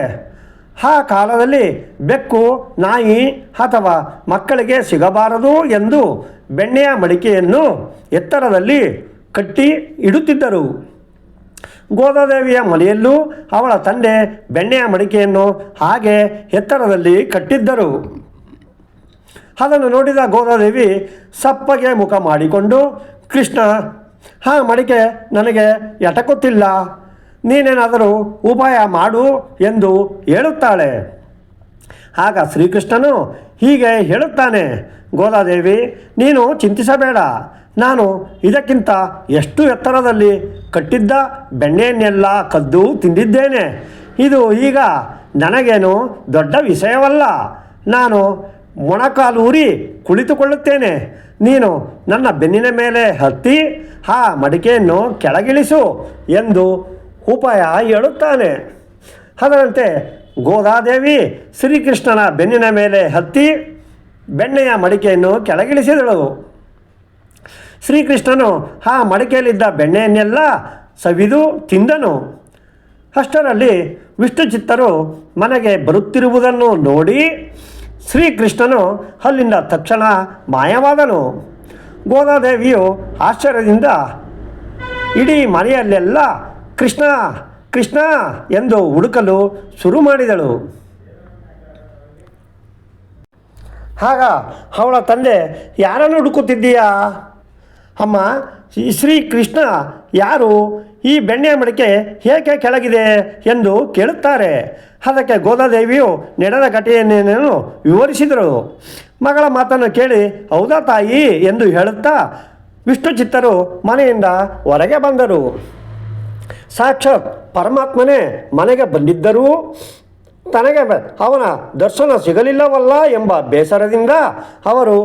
ಆ ಕಾಲದಲ್ಲಿ ಬೆಕ್ಕು, ನಾಯಿ ಅಥವಾ ಮಕ್ಕಳಿಗೆ ಸಿಗಬಾರದು ಎಂದು ಬೆಣ್ಣೆಯ ಮಡಿಕೆಯನ್ನು ಎತ್ತರದಲ್ಲಿ ಕಟ್ಟಿ ಇಡುತ್ತಿದ್ದರು. ಗೋದಾದೇವಿಯ ಮನೆಯಲ್ಲೂ ಅವಳ ತಂದೆ ಬೆಣ್ಣೆಯ ಮಡಿಕೆಯನ್ನು ಹಾಗೆ ಎತ್ತರದಲ್ಲಿ ಕಟ್ಟಿದ್ದರು. ಅದನ್ನು ನೋಡಿದ ಗೋದಾದೇವಿ ಸಪ್ಪಗೆ ಮುಖ ಮಾಡಿಕೊಂಡು, ಕೃಷ್ಣ, ಆ ಮಡಿಕೆ ನನಗೆ ಎಟಕುತ್ತಿಲ್ಲ, ನೀನೇನಾದರೂ ಉಪಾಯ ಮಾಡು ಎಂದು ಹೇಳುತ್ತಾಳೆ. ಆಗ ಶ್ರೀಕೃಷ್ಣನು ಹೀಗೆ ಹೇಳುತ್ತಾನೆ, ಗೋದಾದೇವಿ, ನೀನು ಚಿಂತಿಸಬೇಡ. ನಾನು ಇದಕ್ಕಿಂತ ಎಷ್ಟು ಎತ್ತರದಲ್ಲಿ ಕಟ್ಟಿದ್ದ ಬೆಣ್ಣೆಯನ್ನೆಲ್ಲ ಕದ್ದು ತಿಂದಿದ್ದೇನೆ. ಇದು ಈಗ ನನಗೇನು ದೊಡ್ಡ ವಿಷಯವಲ್ಲ. ನಾನು ಮೊಣಕಾಲೂರಿ ಕುಳಿತುಕೊಳ್ಳುತ್ತೇನೆ. ನೀನು ನನ್ನ ಬೆನ್ನಿನ ಮೇಲೆ ಹತ್ತಿ ಆ ಮಡಿಕೆಯನ್ನು ಕೆಳಗಿಳಿಸು ಎಂದು ಉಪಾಯ ಹೇಳುತ್ತಾನೆ. ಅದರಂತೆ ಗೋದಾದೇವಿ ಶ್ರೀಕೃಷ್ಣನ ಬೆನ್ನಿನ ಮೇಲೆ ಹತ್ತಿ ಬೆಣ್ಣೆಯ ಮಡಿಕೆಯನ್ನು ಕೆಳಗಿಳಿಸಿದಳು. ಶ್ರೀಕೃಷ್ಣನು ಆ ಮಡಿಕೆಯಲ್ಲಿದ್ದ ಬೆಣ್ಣೆಯನ್ನೆಲ್ಲ ಸವಿದು ತಿಂದನು. ಅಷ್ಟರಲ್ಲಿ ವಿಷ್ಣುಚಿತ್ತರು ಮನೆಗೆ ಬರುತ್ತಿರುವುದನ್ನು ನೋಡಿ ಶ್ರೀಕೃಷ್ಣನು ಅಲ್ಲಿಂದ ತಕ್ಷಣ ಮಾಯವಾದನು. ಗೋದಾದೇವಿಯು ಆಶ್ಚರ್ಯದಿಂದ ಇಡೀ ಮನೆಯಲ್ಲೆಲ್ಲ ಕೃಷ್ಣ ಕೃಷ್ಣ ಎಂದು ಹುಡುಕಲು ಶುರು ಮಾಡಿದಳು. ಆಗ ಅವಳ ತಂದೆ, ಯಾರನ್ನು ಹುಡುಕುತ್ತಿದ್ದೀಯಾ? ಅಮ್ಮ, ಶ್ರೀಕೃಷ್ಣ ಯಾರು? ಈ ಬೆಣ್ಣೆಯ ಮಡಿಕೆ ಏಕೆ ಕೆಳಗಿದೆ ಎಂದು ಕೇಳುತ್ತಾರೆ. ಅದಕ್ಕೆ ಗೋದಾದೇವಿಯು ನಡೆದ ಘಟನೆಯನ್ನು ವಿವರಿಸಿದರು. ಮಗಳ ಮಾತನ್ನು ಕೇಳಿ ಹೌದಾ ತಾಯಿ ಎಂದು ಹೇಳುತ್ತಾ ವಿಷ್ಣುಚಿತ್ತರು ಮನೆಯಿಂದ ಹೊರಗೆ ಬಂದರು. ಸಾಕ್ಷಾತ್ ಪರಮಾತ್ಮನೇ ಮನೆಗೆ ಬಂದಿದ್ದರೂ ತನಗೆ ಅವನ ದರ್ಶನ ಸಿಗಲಿಲ್ಲವಲ್ಲ ಎಂಬ ಬೇಸರದಿಂದ ಅವರು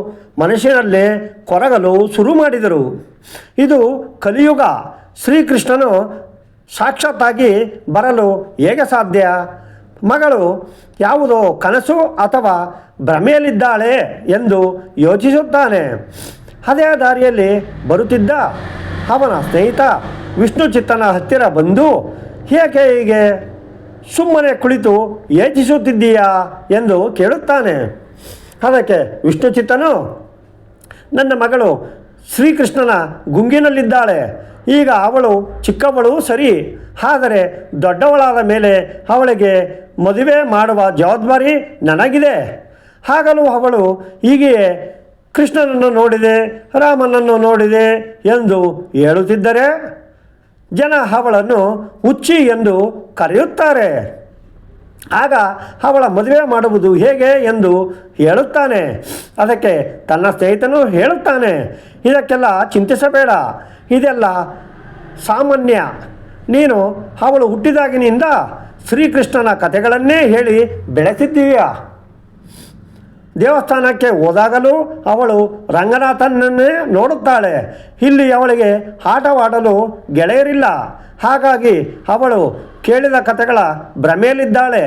ಮನಸ್ಸಿನಲ್ಲೇ ಕೊರಗಲು ಶುರು ಮಾಡಿದರು. ಇದು ಕಲಿಯುಗ. ಶ್ರೀಕೃಷ್ಣನು ಸಾಕ್ಷಾತ್ತಾಗಿ ಬರಲು ಹೇಗೆ ಸಾಧ್ಯ? ಮಗಳು ಯಾವುದೋ ಕನಸು ಅಥವಾ ಭ್ರಮೆಯಲ್ಲಿದ್ದಾಳೆ ಎಂದು ಯೋಚಿಸುತ್ತಾನೆ. ಅದೇ ದಾರಿಯಲ್ಲಿ ಬರುತ್ತಿದ್ದ ಅವನ ಸ್ನೇಹಿತ ವಿಷ್ಣುಚಿತ್ತನ ಹತ್ತಿರ ಬಂದು, ಏಕೆ ಹೀಗೆ ಸುಮ್ಮನೆ ಕುಳಿತು ಯೋಚಿಸುತ್ತಿದ್ದೀಯಾ ಎಂದು ಕೇಳುತ್ತಾನೆ. ಅದಕ್ಕೆ ವಿಷ್ಣುಚಿತ್ತನು, ನನ್ನ ಮಗಳು ಶ್ರೀಕೃಷ್ಣನ ಗುಂಗಿನಲ್ಲಿದ್ದಾಳೆ. ಈಗ ಅವಳು ಚಿಕ್ಕವಳು ಸರಿ, ಆದರೆ ದೊಡ್ಡವಳಾದ ಮೇಲೆ ಅವಳಿಗೆ ಮದುವೆ ಮಾಡುವ ಜವಾಬ್ದಾರಿ ನನಗಿದೆ. ಆಗಲೂ ಅವಳು ಹೀಗೆಯೇ ಕೃಷ್ಣನನ್ನು ನೋಡಿದೆ, ರಾಮನನ್ನು ನೋಡಿದೆ ಎಂದು ಹೇಳುತ್ತಿದ್ದರೆ ಜನ ಅವಳನ್ನು ಹುಚ್ಚಿ ಎಂದು ಕರೆಯುತ್ತಾರೆ. ಆಗ ಅವಳ ಮದುವೆ ಮಾಡುವುದು ಹೇಗೆ ಎಂದು ಹೇಳುತ್ತಾನೆ. ಅದಕ್ಕೆ ತನ್ನ ಸ್ನೇಹಿತನು ಹೇಳುತ್ತಾನೆ, ಇದಕ್ಕೆಲ್ಲ ಚಿಂತಿಸಬೇಡ, ಇದೆಲ್ಲ ಸಾಮಾನ್ಯ. ನೀನು ಅವಳು ಹುಟ್ಟಿದಾಗಿನಿಂದ ಶ್ರೀಕೃಷ್ಣನ ಕಥೆಗಳನ್ನೇ ಹೇಳಿ ಬೆಳೆಸಿದ್ದೀಯ. ದೇವಸ್ಥಾನಕ್ಕೆ ಹೋದಾಗಲೂ ಅವಳು ರಂಗನಾಥನನ್ನೇ ನೋಡುತ್ತಾಳೆ. ಇಲ್ಲಿ ಅವಳಿಗೆ ಆಟವಾಡಲು ಗೆಳೆಯರಿಲ್ಲ. ಹಾಗಾಗಿ ಅವಳು ಕೇಳಿದ ಕಥೆಗಳ ಭ್ರಮೆಯಲ್ಲಿದ್ದಾಳೆ.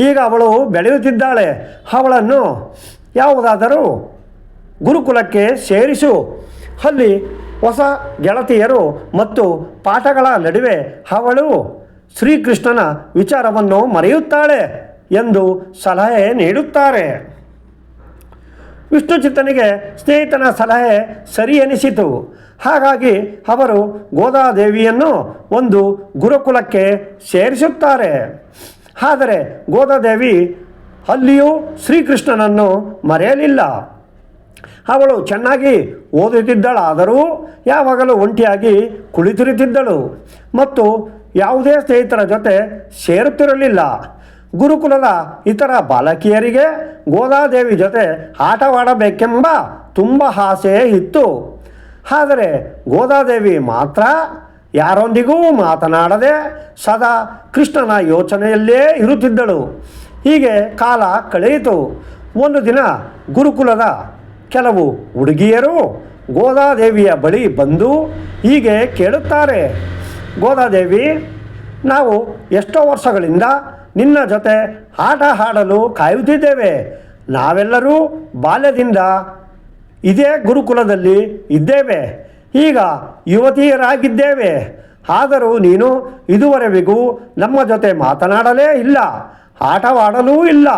ಈಗ ಅವಳು ಬೆಳೆಯುತ್ತಿದ್ದಾಳೆ. ಅವಳನ್ನು ಯಾವುದಾದರೂ ಗುರುಕುಲಕ್ಕೆ ಸೇರಿಸು. ಅಲ್ಲಿ ಹೊಸ ಗೆಳತಿಯರು ಮತ್ತು ಪಾಠಗಳ ನಡುವೆ ಅವಳು ಶ್ರೀಕೃಷ್ಣನ ವಿಚಾರವನ್ನು ಮರೆಯುತ್ತಾಳೆ ಎಂದು ಸಲಹೆ ನೀಡುತ್ತಾರೆ. ವಿಷ್ಣುಚಿತ್ತನಿಗೆ ಸ್ನೇಹಿತನ ಸಲಹೆ ಸರಿ ಎನಿಸಿತು. ಹಾಗಾಗಿ ಅವರು ಗೋದಾದೇವಿಯನ್ನು ಒಂದು ಗುರುಕುಲಕ್ಕೆ ಸೇರಿಸುತ್ತಾರೆ. ಆದರೆ ಗೋದಾದೇವಿ ಅಲ್ಲಿಯೂ ಶ್ರೀಕೃಷ್ಣನನ್ನು ಮರೆಯಲಿಲ್ಲ. ಅವಳು ಚೆನ್ನಾಗಿ ಓದುತ್ತಿದ್ದಳಾದರೂ ಯಾವಾಗಲೂ ಒಂಟಿಯಾಗಿ ಕುಳಿತಿರುತ್ತಿದ್ದಳು ಮತ್ತು ಯಾವುದೇ ಸ್ನೇಹಿತರ ಜೊತೆ ಸೇರುತ್ತಿರಲಿಲ್ಲ. ಗುರುಕುಲದ ಇತರ ಬಾಲಕಿಯರಿಗೆ ಗೋದಾದೇವಿ ಜೊತೆ ಆಟವಾಡಬೇಕೆಂಬ ತುಂಬ ಆಸೆ ಇತ್ತು. ಆದರೆ ಗೋದಾದೇವಿ ಮಾತ್ರ ಯಾರೊಂದಿಗೂ ಮಾತನಾಡದೆ ಸದಾ ಕೃಷ್ಣನ ಯೋಚನೆಯಲ್ಲೇ ಇರುತ್ತಿದ್ದಳು. ಹೀಗೆ ಕಾಲ ಕಳೆಯಿತು. ಒಂದು ದಿನ ಗುರುಕುಲದ ಕೆಲವು ಹುಡುಗಿಯರು ಗೋದಾದೇವಿಯ ಬಳಿ ಬಂದು ಹೀಗೆ ಕೇಳುತ್ತಾರೆ, ಗೋದಾದೇವಿ, ನಾವು ಎಷ್ಟೋ ವರ್ಷಗಳಿಂದ ನಿನ್ನ ಜೊತೆ ಆಟ ಆಡಲು ಕಾಯುತ್ತಿದ್ದೇವೆ. ನಾವೆಲ್ಲರೂ ಬಾಲ್ಯದಿಂದ ಇದೇ ಗುರುಕುಲದಲ್ಲಿ ಇದ್ದೇವೆ. ಈಗ ಯುವತಿಯರಾಗಿದ್ದೇವೆ. ಆದರೂ ನೀನು ಇದುವರೆವಿಗೂ ನಮ್ಮ ಜೊತೆ ಮಾತನಾಡಲೇ ಇಲ್ಲ, ಆಟವಾಡಲೂ ಇಲ್ಲ.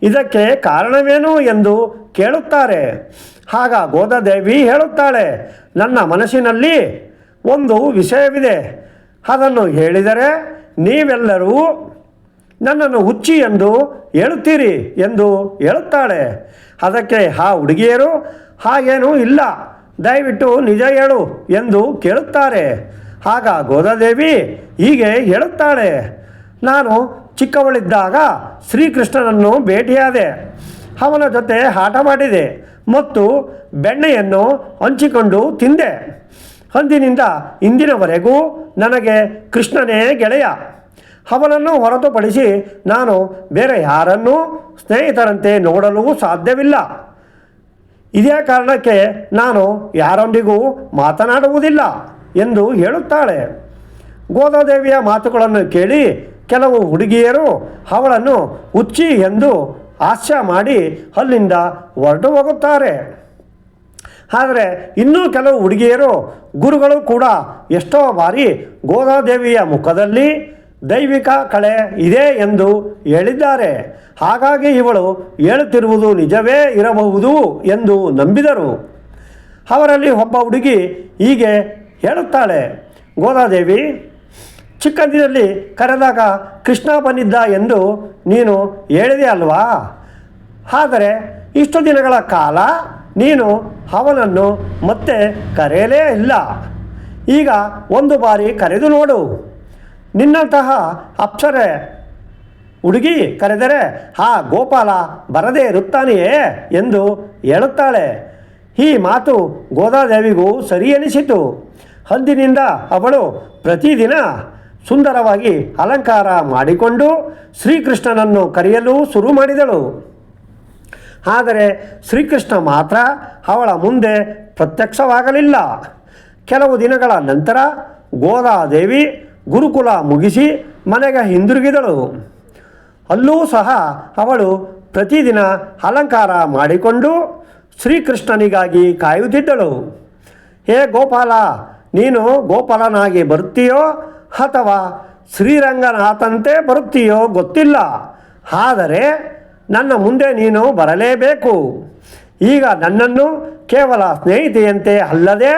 ಇದಕ್ಕೆ ಕಾರಣವೇನು ಎಂದು ಕೇಳುತ್ತಾರೆ. ಆಗ ಗೋದಾದೇವಿ ಹೇಳುತ್ತಾಳೆ, ನನ್ನ ಮನಸ್ಸಿನಲ್ಲಿ ಒಂದು ವಿಷಯವಿದೆ. ಅದನ್ನು ಹೇಳಿದರೆ ನೀವೆಲ್ಲರೂ ನನ್ನನ್ನು ಹುಚ್ಚಿ ಎಂದು ಹೇಳುತ್ತೀರಿ ಎಂದು ಹೇಳುತ್ತಾಳೆ. ಅದಕ್ಕೆ ಆ ಹುಡುಗಿಯರು, ಹಾಗೇನೂ ಇಲ್ಲ, ದಯವಿಟ್ಟು ನಿಜ ಹೇಳು ಎಂದು ಕೇಳುತ್ತಾರೆ. ಆಗ ಗೋದಾದೇವಿ ಹೀಗೆ ಹೇಳುತ್ತಾಳೆ, ನಾನು ಚಿಕ್ಕವಳಿದ್ದಾಗ ಶ್ರೀಕೃಷ್ಣನನ್ನು ಭೇಟಿಯಾದೆ. ಅವನ ಜೊತೆ ಆಟವಾಡಿದೆ ಮತ್ತು ಬೆಣ್ಣೆಯನ್ನು ಹಂಚಿಕೊಂಡು ತಿಂದೆ. ಅಂದಿನಿಂದ ಇಂದಿನವರೆಗೂ ನನಗೆ ಕೃಷ್ಣನೇ ಗೆಳೆಯ. ಅವನನ್ನು ಹೊರತುಪಡಿಸಿ ನಾನು ಬೇರೆ ಯಾರನ್ನೂ ಸ್ನೇಹಿತರಂತೆ ನೋಡಲು ಸಾಧ್ಯವಿಲ್ಲ. ಇದೇ ಕಾರಣಕ್ಕೆ ನಾನು ಯಾರೊಂದಿಗೂ ಮಾತನಾಡುವುದಿಲ್ಲ ಎಂದು ಹೇಳುತ್ತಾಳೆ. ಗೋದಾದೇವಿಯ ಮಾತುಗಳನ್ನು ಕೇಳಿ ಕೆಲವು ಹುಡುಗಿಯರು ಅವಳನ್ನು ಹುಚ್ಚಿ ಎಂದು ಹಾಸ್ಯ ಮಾಡಿ ಅಲ್ಲಿಂದ ಹೊರಟು ಹೋಗುತ್ತಾರೆ. ಆದರೆ ಇನ್ನೂ ಕೆಲವು ಹುಡುಗಿಯರು ಗುರುಗಳು ಕೂಡ ಎಷ್ಟೋ ಬಾರಿ ಗೋದಾದೇವಿಯ ಮುಖದಲ್ಲಿ ದೈವಿಕ ಕಳೆ ಇದೆ ಎಂದು ಹೇಳಿದ್ದಾರೆ. ಹಾಗಾಗಿ ಇವಳು ಹೇಳುತ್ತಿರುವುದು ನಿಜವೇ ಇರಬಹುದು ಎಂದು ನಂಬಿದರು. ಅವರಲ್ಲಿ ಒಬ್ಬ ಹುಡುಗಿ ಹೀಗೆ ಹೇಳುತ್ತಾಳೆ, ಗೋದಾದೇವಿ, ಚಿಕ್ಕಂದಿನಲ್ಲಿ ಕರೆದಾಗ ಕೃಷ್ಣ ಬಂದಿದ್ದ ಎಂದು ನೀನು ಹೇಳಿದೆ ಅಲ್ವಾ? ಆದರೆ ಇಷ್ಟು ದಿನಗಳ ಕಾಲ ನೀನು ಅವನನ್ನು ಮತ್ತೆ ಕರೆಯಲೇ ಇಲ್ಲ. ಈಗ ಒಂದು ಬಾರಿ ಕರೆದು ನೋಡು. ನಿನ್ನಂತಹ ಅಪ್ಸರೆ ಹುಡುಗಿ ಕರೆದರೆ ಆ ಗೋಪಾಲ ಬರದೇ ಇರುತ್ತಾನೆಯೇ ಎಂದು ಹೇಳುತ್ತಾಳೆ. ಈ ಮಾತು ಗೋದಾದೇವಿಗೂ ಸರಿ ಎನಿಸಿತು. ಅಂದಿನಿಂದ ಅವಳು ಪ್ರತಿದಿನ ಸುಂದರವಾಗಿ ಅಲಂಕಾರ ಮಾಡಿಕೊಂಡು ಶ್ರೀಕೃಷ್ಣನನ್ನು ಕರೆಯಲು ಶುರು ಮಾಡಿದಳು. ಆದರೆ ಶ್ರೀಕೃಷ್ಣ ಮಾತ್ರ ಅವಳ ಮುಂದೆ ಪ್ರತ್ಯಕ್ಷವಾಗಲಿಲ್ಲ. ಕೆಲವು ದಿನಗಳ ನಂತರ ಗೋದಾದೇವಿ ಗುರುಕುಲ ಮುಗಿಸಿ ಮನೆಗೆ ಹಿಂದಿರುಗಿದಳು. ಅಲ್ಲೂ ಸಹ ಅವಳು ಪ್ರತಿದಿನ ಅಲಂಕಾರ ಮಾಡಿಕೊಂಡು ಶ್ರೀಕೃಷ್ಣನಿಗಾಗಿ ಕಾಯುತ್ತಿದ್ದಳು. ಹೇ ಗೋಪಾಲ, ನೀನು ಗೋಪಾಲನಾಗಿ ಬರುತ್ತೀಯೋ ಅಥವಾ ಶ್ರೀರಂಗನಾಥಂತೆ ಬರುತ್ತೀಯೋ ಗೊತ್ತಿಲ್ಲ, ಆದರೆ ನನ್ನ ಮುಂದೆ ನೀನು ಬರಲೇಬೇಕು. ಈಗ ನನ್ನನ್ನು ಕೇವಲ ಸ್ನೇಹಿತೆಯಂತೆ ಅಲ್ಲದೆ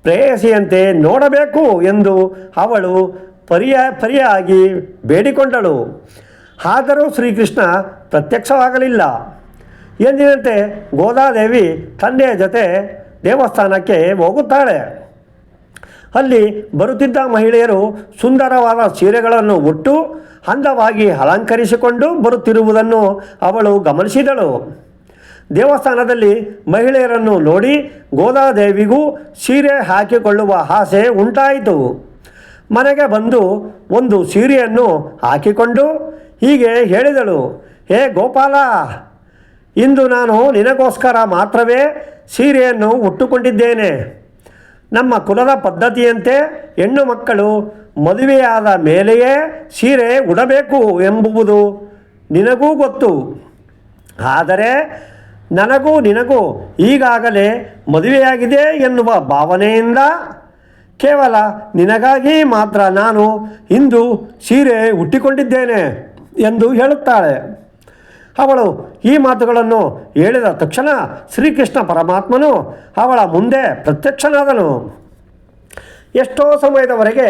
ಪ್ರೇಯಸಿಯಂತೆ ನೋಡಬೇಕು ಎಂದು ಅವಳು ಪರಿಯಾಗಿ ಬೇಡಿಕೊಂಡಳು. ಆದರೂ ಶ್ರೀಕೃಷ್ಣ ಪ್ರತ್ಯಕ್ಷವಾಗಲಿಲ್ಲ. ಎಂದಿನಂತೆ ಗೋದಾದೇವಿ ತಂದೆಯ ಜೊತೆ ದೇವಸ್ಥಾನಕ್ಕೆ ಹೋಗುತ್ತಾಳೆ. ಅಲ್ಲಿ ಬರುತ್ತಿದ್ದ ಮಹಿಳೆಯರು ಸುಂದರವಾದ ಸೀರೆಗಳನ್ನು ಉಟ್ಟು ಅಂದವಾಗಿ ಅಲಂಕರಿಸಿಕೊಂಡು ಬರುತ್ತಿರುವುದನ್ನು ಅವಳು ಗಮನಿಸಿದಳು. ದೇವಸ್ಥಾನದಲ್ಲಿ ಮಹಿಳೆಯರನ್ನು ನೋಡಿ ಗೋದಾದೇವಿಗೂ ಸೀರೆ ಹಾಕಿಕೊಳ್ಳುವ ಆಸೆ ಉಂಟಾಯಿತು. ಮನೆಗೆ ಬಂದು ಒಂದು ಸೀರೆಯನ್ನು ಹಾಕಿಕೊಂಡು ಹೀಗೆ ಹೇಳಿದಳು, ಹೇ ಗೋಪಾಲ, ಇಂದು ನಾನು ನಿನಗೋಸ್ಕರ ಮಾತ್ರವೇ ಸೀರೆಯನ್ನು ಉಟ್ಟುಕೊಂಡಿದ್ದೇನೆ. ನಮ್ಮ ಕುಲದ ಪದ್ಧತಿಯಂತೆ ಹೆಣ್ಣು ಮಕ್ಕಳು ಮದುವೆಯಾದ ಮೇಲೆಯೇ ಸೀರೆ ಉಡಬೇಕು ಎಂಬುದು ನಿನಗೂ ಗೊತ್ತು. ಆದರೆ ನನಗೂ ನಿನಗೂ ಈಗಾಗಲೇ ಮದುವೆಯಾಗಿದೆ ಎನ್ನುವ ಭಾವನೆಯಿಂದ ಕೇವಲ ನಿನಗಾಗಿ ಮಾತ್ರ ನಾನು ಇಂದು ಸೀರೆ ಉಟ್ಟಿಕೊಂಡಿದ್ದೇನೆ ಎಂದು ಹೇಳುತ್ತಾಳೆ. ಅವಳು ಈ ಮಾತುಗಳನ್ನು ಹೇಳಿದ ತಕ್ಷಣ ಶ್ರೀಕೃಷ್ಣ ಪರಮಾತ್ಮನು ಅವಳ ಮುಂದೆ ಪ್ರತ್ಯಕ್ಷನಾದನು. ಎಷ್ಟೋ ಸಮಯದವರೆಗೆ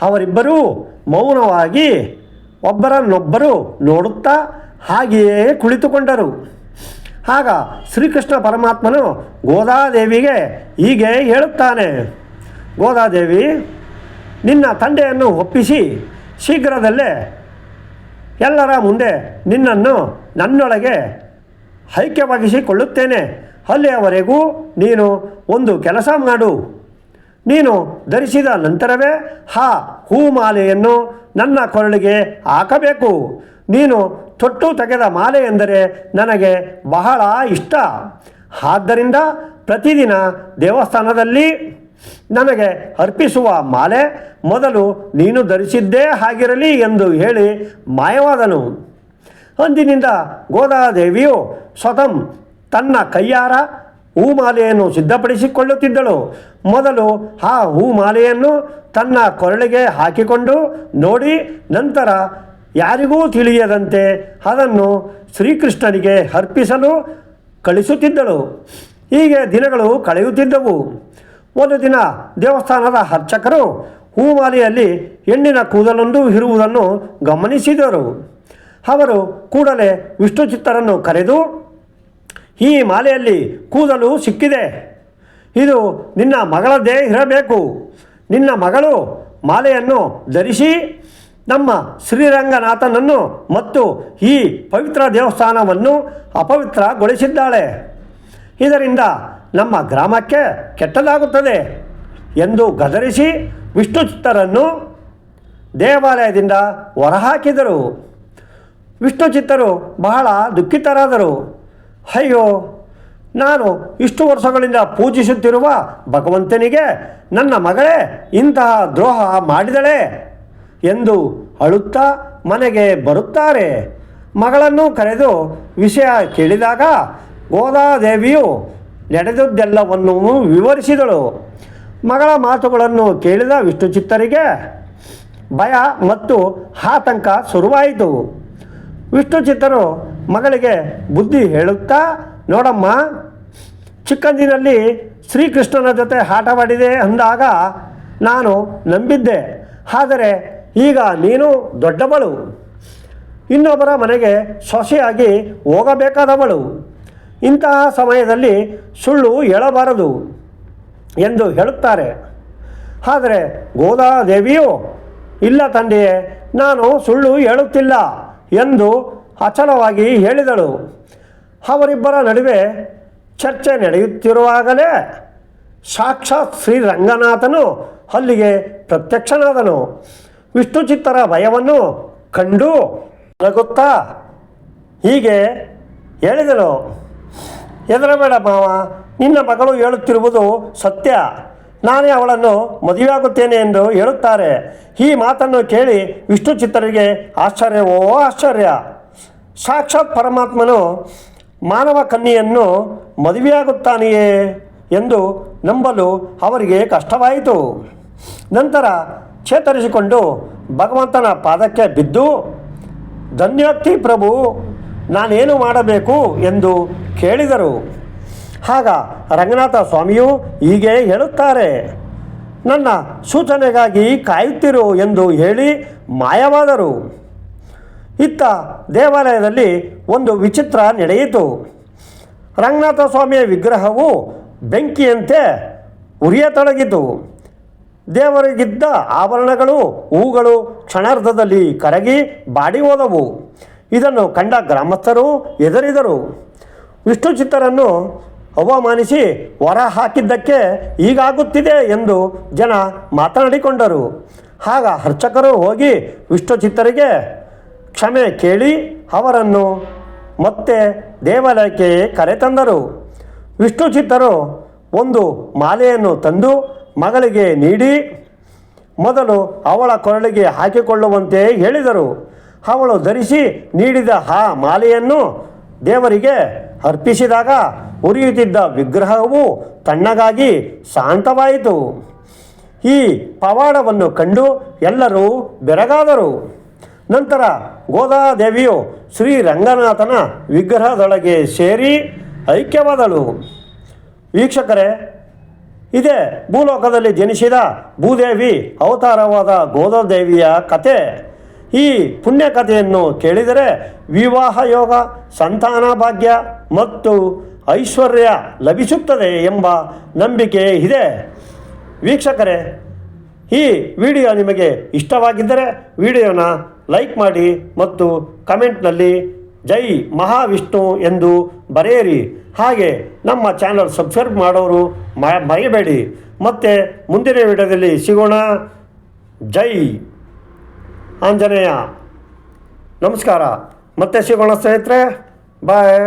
ಅವರಿಬ್ಬರೂ ಮೌನವಾಗಿ ಒಬ್ಬರನ್ನೊಬ್ಬರು ನೋಡುತ್ತಾ ಹಾಗೆಯೇ ಕುಳಿತುಕೊಂಡರು. ಆಗ ಶ್ರೀಕೃಷ್ಣ ಪರಮಾತ್ಮನು ಗೋದಾದೇವಿಗೆ ಹೀಗೆ ಹೇಳುತ್ತಾನೆ, ಗೋದಾದೇವಿ, ನಿನ್ನ ತಂದೆಯನ್ನು ಒಪ್ಪಿಸಿ ಶೀಘ್ರದಲ್ಲೇ ಎಲ್ಲರ ಮುಂದೆ ನಿನ್ನನ್ನು ನನ್ನೊಳಗೆ ಐಕ್ಯವಾಗಿಸಿಕೊಳ್ಳುತ್ತೇನೆ. ಅಲ್ಲಿಯವರೆಗೂ ನೀನು ಒಂದು ಕೆಲಸ ಮಾಡು. ನೀನು ಧರಿಸಿದ ನಂತರವೇ ಆ ಹೂಮಾಲೆಯನ್ನು ನನ್ನ ಕೊರಳಿಗೆ ಹಾಕಬೇಕು. ನೀನು ತೊಟ್ಟು ತೆಗೆದ ಮಾಲೆ ಎಂದರೆ ನನಗೆ ಬಹಳ ಇಷ್ಟ. ಆದ್ದರಿಂದ ಪ್ರತಿದಿನ ದೇವಸ್ಥಾನದಲ್ಲಿ ನನಗೆ ಅರ್ಪಿಸುವ ಮಾಲೆ ಮೊದಲು ನೀನು ಧರಿಸಿದ್ದೇ ಆಗಿರಲಿ ಎಂದು ಹೇಳಿ ಮಾಯವಾದನು. ಅಂದಿನಿಂದ ಗೋದಾದೇವಿಯು ಸ್ವತಃ ತನ್ನ ಕೈಯಾರ ಹೂಮಾಲೆಯನ್ನು ಸಿದ್ಧಪಡಿಸಿಕೊಳ್ಳುತ್ತಿದ್ದಳು. ಮೊದಲು ಆ ಹೂಮಾಲೆಯನ್ನು ತನ್ನ ಕೊರಳಿಗೆ ಹಾಕಿಕೊಂಡು ನೋಡಿ, ನಂತರ ಯಾರಿಗೂ ತಿಳಿಯದಂತೆ ಅದನ್ನು ಶ್ರೀಕೃಷ್ಣನಿಗೆ ಅರ್ಪಿಸಲು ಕಳಿಸುತ್ತಿದ್ದಳು. ಹೀಗೆ ದಿನಗಳು ಕಳೆಯುತ್ತಿದ್ದವು. ಒಂದು ದಿನ ದೇವಸ್ಥಾನದ ಅರ್ಚಕರು ಹೂಮಾಲೆಯಲ್ಲಿ ಹೆಣ್ಣಿನ ಕೂದಲೊಂದು ಇರುವುದನ್ನು ಗಮನಿಸಿದರು. ಅವರು ಕೂಡಲೇ ವಿಷ್ಣು ಚಿತ್ತರನ್ನು ಕರೆದು, ಈ ಮಾಲೆಯಲ್ಲಿ ಕೂದಲು ಸಿಕ್ಕಿದೆ, ಇದು ನಿನ್ನ ಮಗಳದ್ದೇ ಇರಬೇಕು. ನಿನ್ನ ಮಗಳು ಮಾಲೆಯನ್ನು ಧರಿಸಿ ನಮ್ಮ ಶ್ರೀರಂಗನಾಥನನ್ನು ಮತ್ತು ಈ ಪವಿತ್ರ ದೇವಸ್ಥಾನವನ್ನು ಅಪವಿತ್ರಗೊಳಿಸಿದ್ದಾಳೆ. ಇದರಿಂದ ನಮ್ಮ ಗ್ರಾಮಕ್ಕೆ ಕೆಟ್ಟದಾಗುತ್ತದೆ ಎಂದು ಗದರಿಸಿ ವಿಷ್ಣು ಚಿತ್ತರನ್ನು ದೇವಾಲಯದಿಂದ ಹೊರಹಾಕಿದರು. ವಿಷ್ಣು ಚಿತ್ತರು ಬಹಳ ದುಃಖಿತರಾದರು. ಅಯ್ಯೋ, ನಾನು ಇಷ್ಟು ವರ್ಷಗಳಿಂದ ಪೂಜಿಸುತ್ತಿರುವ ಭಗವಂತನಿಗೆ ನನ್ನ ಮಗಳೇ ಇಂತಹ ದ್ರೋಹ ಮಾಡಿದಳೆ ಎಂದು ಅಳುತ್ತಾ ಮನೆಗೆ ಬರುತ್ತಾರೆ. ಮಗಳನ್ನು ಕರೆದು ವಿಷಯ ಕೇಳಿದಾಗ ಗೋದಾದೇವಿಯು ನಡೆದದ್ದೆಲ್ಲವನ್ನು ವಿವರಿಸಿದಳು. ಮಗಳ ಮಾತುಗಳನ್ನು ಕೇಳಿದ ವಿಷ್ಣುಚಿತ್ತರಿಗೆ ಭಯ ಮತ್ತು ಆತಂಕ ಶುರುವಾಯಿತು. ವಿಷ್ಣುಚಿತ್ತರು ಮಗಳಿಗೆ ಬುದ್ಧಿ ಹೇಳುತ್ತಾ, ನೋಡಮ್ಮ, ಚಿಕ್ಕಂದಿನಲ್ಲಿ ಶ್ರೀಕೃಷ್ಣನ ಜೊತೆ ಆಟವಾಡಿದೆ ಅಂದಾಗ ನಾನು ನಂಬಿದ್ದೆ. ಆದರೆ ಈಗ ನೀನು ದೊಡ್ಡವಳು, ಇನ್ನೊಬ್ಬರ ಮನೆಗೆ ಸೊಸೆಯಾಗಿ ಹೋಗಬೇಕಾದವಳು. ಇಂತಹ ಸಮಯದಲ್ಲಿ ಸುಳ್ಳು ಹೇಳಬಾರದು ಎಂದು ಹೇಳುತ್ತಾರೆ. ಆದರೆ ಗೋದಾದೇವಿಯು, ಇಲ್ಲ ತಂದೆಯೇ, ನಾನು ಸುಳ್ಳು ಹೇಳುತ್ತಿಲ್ಲ ಎಂದು ಅಚಲವಾಗಿ ಹೇಳಿದಳು. ಅವರಿಬ್ಬರ ನಡುವೆ ಚರ್ಚೆ ನಡೆಯುತ್ತಿರುವಾಗಲೇ ಸಾಕ್ಷಾತ್ ಶ್ರೀರಂಗನಾಥನು ಅಲ್ಲಿಗೆ ಪ್ರತ್ಯಕ್ಷನಾದನು. ವಿಷ್ಣುಚಿತ್ತರ ಭಯವನ್ನು ಕಂಡು ನಗುತ್ತಾ ಹೀಗೆ ಹೇಳಿದನು, ಹೆದರಬೇಡ ಮಾವ, ನಿನ್ನ ಮಗಳು ಹೇಳುತ್ತಿರುವುದು ಸತ್ಯ. ನಾನೇ ಅವಳನ್ನು ಮದುವೆಯಾಗುತ್ತೇನೆ ಎಂದು ಹೇಳುತ್ತಾರೆ. ಈ ಮಾತನ್ನು ಕೇಳಿ ವಿಷ್ಣುಚಿತ್ತರಿಗೆ ಆಶ್ಚರ್ಯವೋ ಆಶ್ಚರ್ಯ. ಸಾಕ್ಷಾತ್ ಪರಮಾತ್ಮನು ಮಾನವ ಕನ್ಯೆಯನ್ನು ಮದುವೆಯಾಗುತ್ತಾನೆಯೇ ಎಂದು ನಂಬಲು ಅವರಿಗೆ ಕಷ್ಟವಾಯಿತು. ನಂತರ ಚೇತರಿಸಿಕೊಂಡು ಭಗವಂತನ ಪಾದಕ್ಕೆ ಬಿದ್ದು, ಧನ್ಯೋಕ್ತಿ ಪ್ರಭು, ನಾನೇನು ಮಾಡಬೇಕು ಎಂದು ಕೇಳಿದರು. ಆಗ ರಂಗನಾಥ ಸ್ವಾಮಿಯು ಹೀಗೆ ಹೇಳುತ್ತಾರೆ, ನನ್ನ ಸೂಚನೆಗಾಗಿ ಕಾಯುತ್ತಿರು ಎಂದು ಹೇಳಿ ಮಾಯವಾದರು. ಇತ್ತ ದೇವಾಲಯದಲ್ಲಿ ಒಂದು ವಿಚಿತ್ರ ನಡೆಯಿತು. ರಂಗನಾಥ ಸ್ವಾಮಿಯ ವಿಗ್ರಹವು ಬೆಂಕಿಯಂತೆ ಉರಿಯತೊಡಗಿತು. ದೇವರಿಗಿದ್ದ ಆಭರಣಗಳು, ಹೂಗಳು ಕ್ಷಣಾರ್ಧದಲ್ಲಿ ಕರಗಿ ಬಾಡಿ ಹೋದವು. ಇದನ್ನು ಕಂಡ ಗ್ರಾಮಸ್ಥರು ಹೆದರಿದರು. ವಿಷ್ಣುಚಿತ್ತರನ್ನು ಅವಮಾನಿಸಿ ಹೊರ ಹಾಕಿದ್ದಕ್ಕೆ ಹೀಗಾಗುತ್ತಿದೆ ಎಂದು ಜನ ಮಾತನಾಡಿಕೊಂಡರು. ಆಗ ಅರ್ಚಕರು ಹೋಗಿ ವಿಷ್ಣುಚಿತ್ತರಿಗೆ ಕ್ಷಮೆ ಕೇಳಿ ಅವರನ್ನು ಮತ್ತೆ ದೇವಾಲಯಕ್ಕೆ ಕರೆತಂದರು. ವಿಷ್ಣುಚಿತ್ತರು ಒಂದು ಮಾಲೆಯನ್ನು ತಂದು ಮಗಳಿಗೆ ನೀಡಿ ಮೊದಲು ಅವಳ ಕೊರಳಿಗೆ ಹಾಕಿಕೊಳ್ಳುವಂತೆ ಹೇಳಿದರು. ಅವಳು ಧರಿಸಿ ನೀಡಿದ ಆ ಮಾಲೆಯನ್ನು ದೇವರಿಗೆ ಅರ್ಪಿಸಿದಾಗ ಉರಿಯುತ್ತಿದ್ದ ವಿಗ್ರಹವು ತಣ್ಣಗಾಗಿ ಶಾಂತವಾಯಿತು. ಈ ಪವಾಡವನ್ನು ಕಂಡು ಎಲ್ಲರೂ ಬೆರಗಾದರು. ನಂತರ ಗೋದಾದೇವಿಯು ಶ್ರೀರಂಗನಾಥನ ವಿಗ್ರಹದೊಳಗೆ ಸೇರಿ ಐಕ್ಯವಾದಳು. ವೀಕ್ಷಕರೇ, ಇದೇ ಭೂಲೋಕದಲ್ಲಿ ಜನಿಸಿದ ಭೂದೇವಿ ಅವತಾರವಾದ ಗೋದಾದೇವಿಯ ಕತೆ. ಈ ಪುಣ್ಯ ಕಥೆಯನ್ನು ಕೇಳಿದರೆ ವಿವಾಹ ಯೋಗ, ಸಂತಾನ ಭಾಗ್ಯ ಮತ್ತು ಐಶ್ವರ್ಯ ಲಭಿಸುತ್ತದೆ ಎಂಬ ನಂಬಿಕೆ ಇದೆ. ವೀಕ್ಷಕರೇ, ಈ ವಿಡಿಯೋ ನಿಮಗೆ ಇಷ್ಟವಾಗಿದ್ದರೆ ವಿಡಿಯೋನ ಲೈಕ್ ಮಾಡಿ ಮತ್ತು ಕಮೆಂಟ್ನಲ್ಲಿ ಜೈ ಮಹಾವಿಷ್ಣು ಎಂದು ಬರೆಯಿರಿ. ಹಾಗೆ ನಮ್ಮ ಚಾನಲ್ ಸಬ್ಸ್ಕ್ರೈಬ್ ಮಾಡೋರು ಮರೆಯಬೇಡಿ. ಮತ್ತು ಮುಂದಿನ ವಿಡಿಯೋದಲ್ಲಿ ಸಿಗೋಣ. ಜೈ ಆಂಜನೇಯ. ನಮಸ್ಕಾರ. ಮತ್ತೆ ಸಿಗೋಣ ಸ್ನೇಹಿತರೆ. ಬಾಯ್.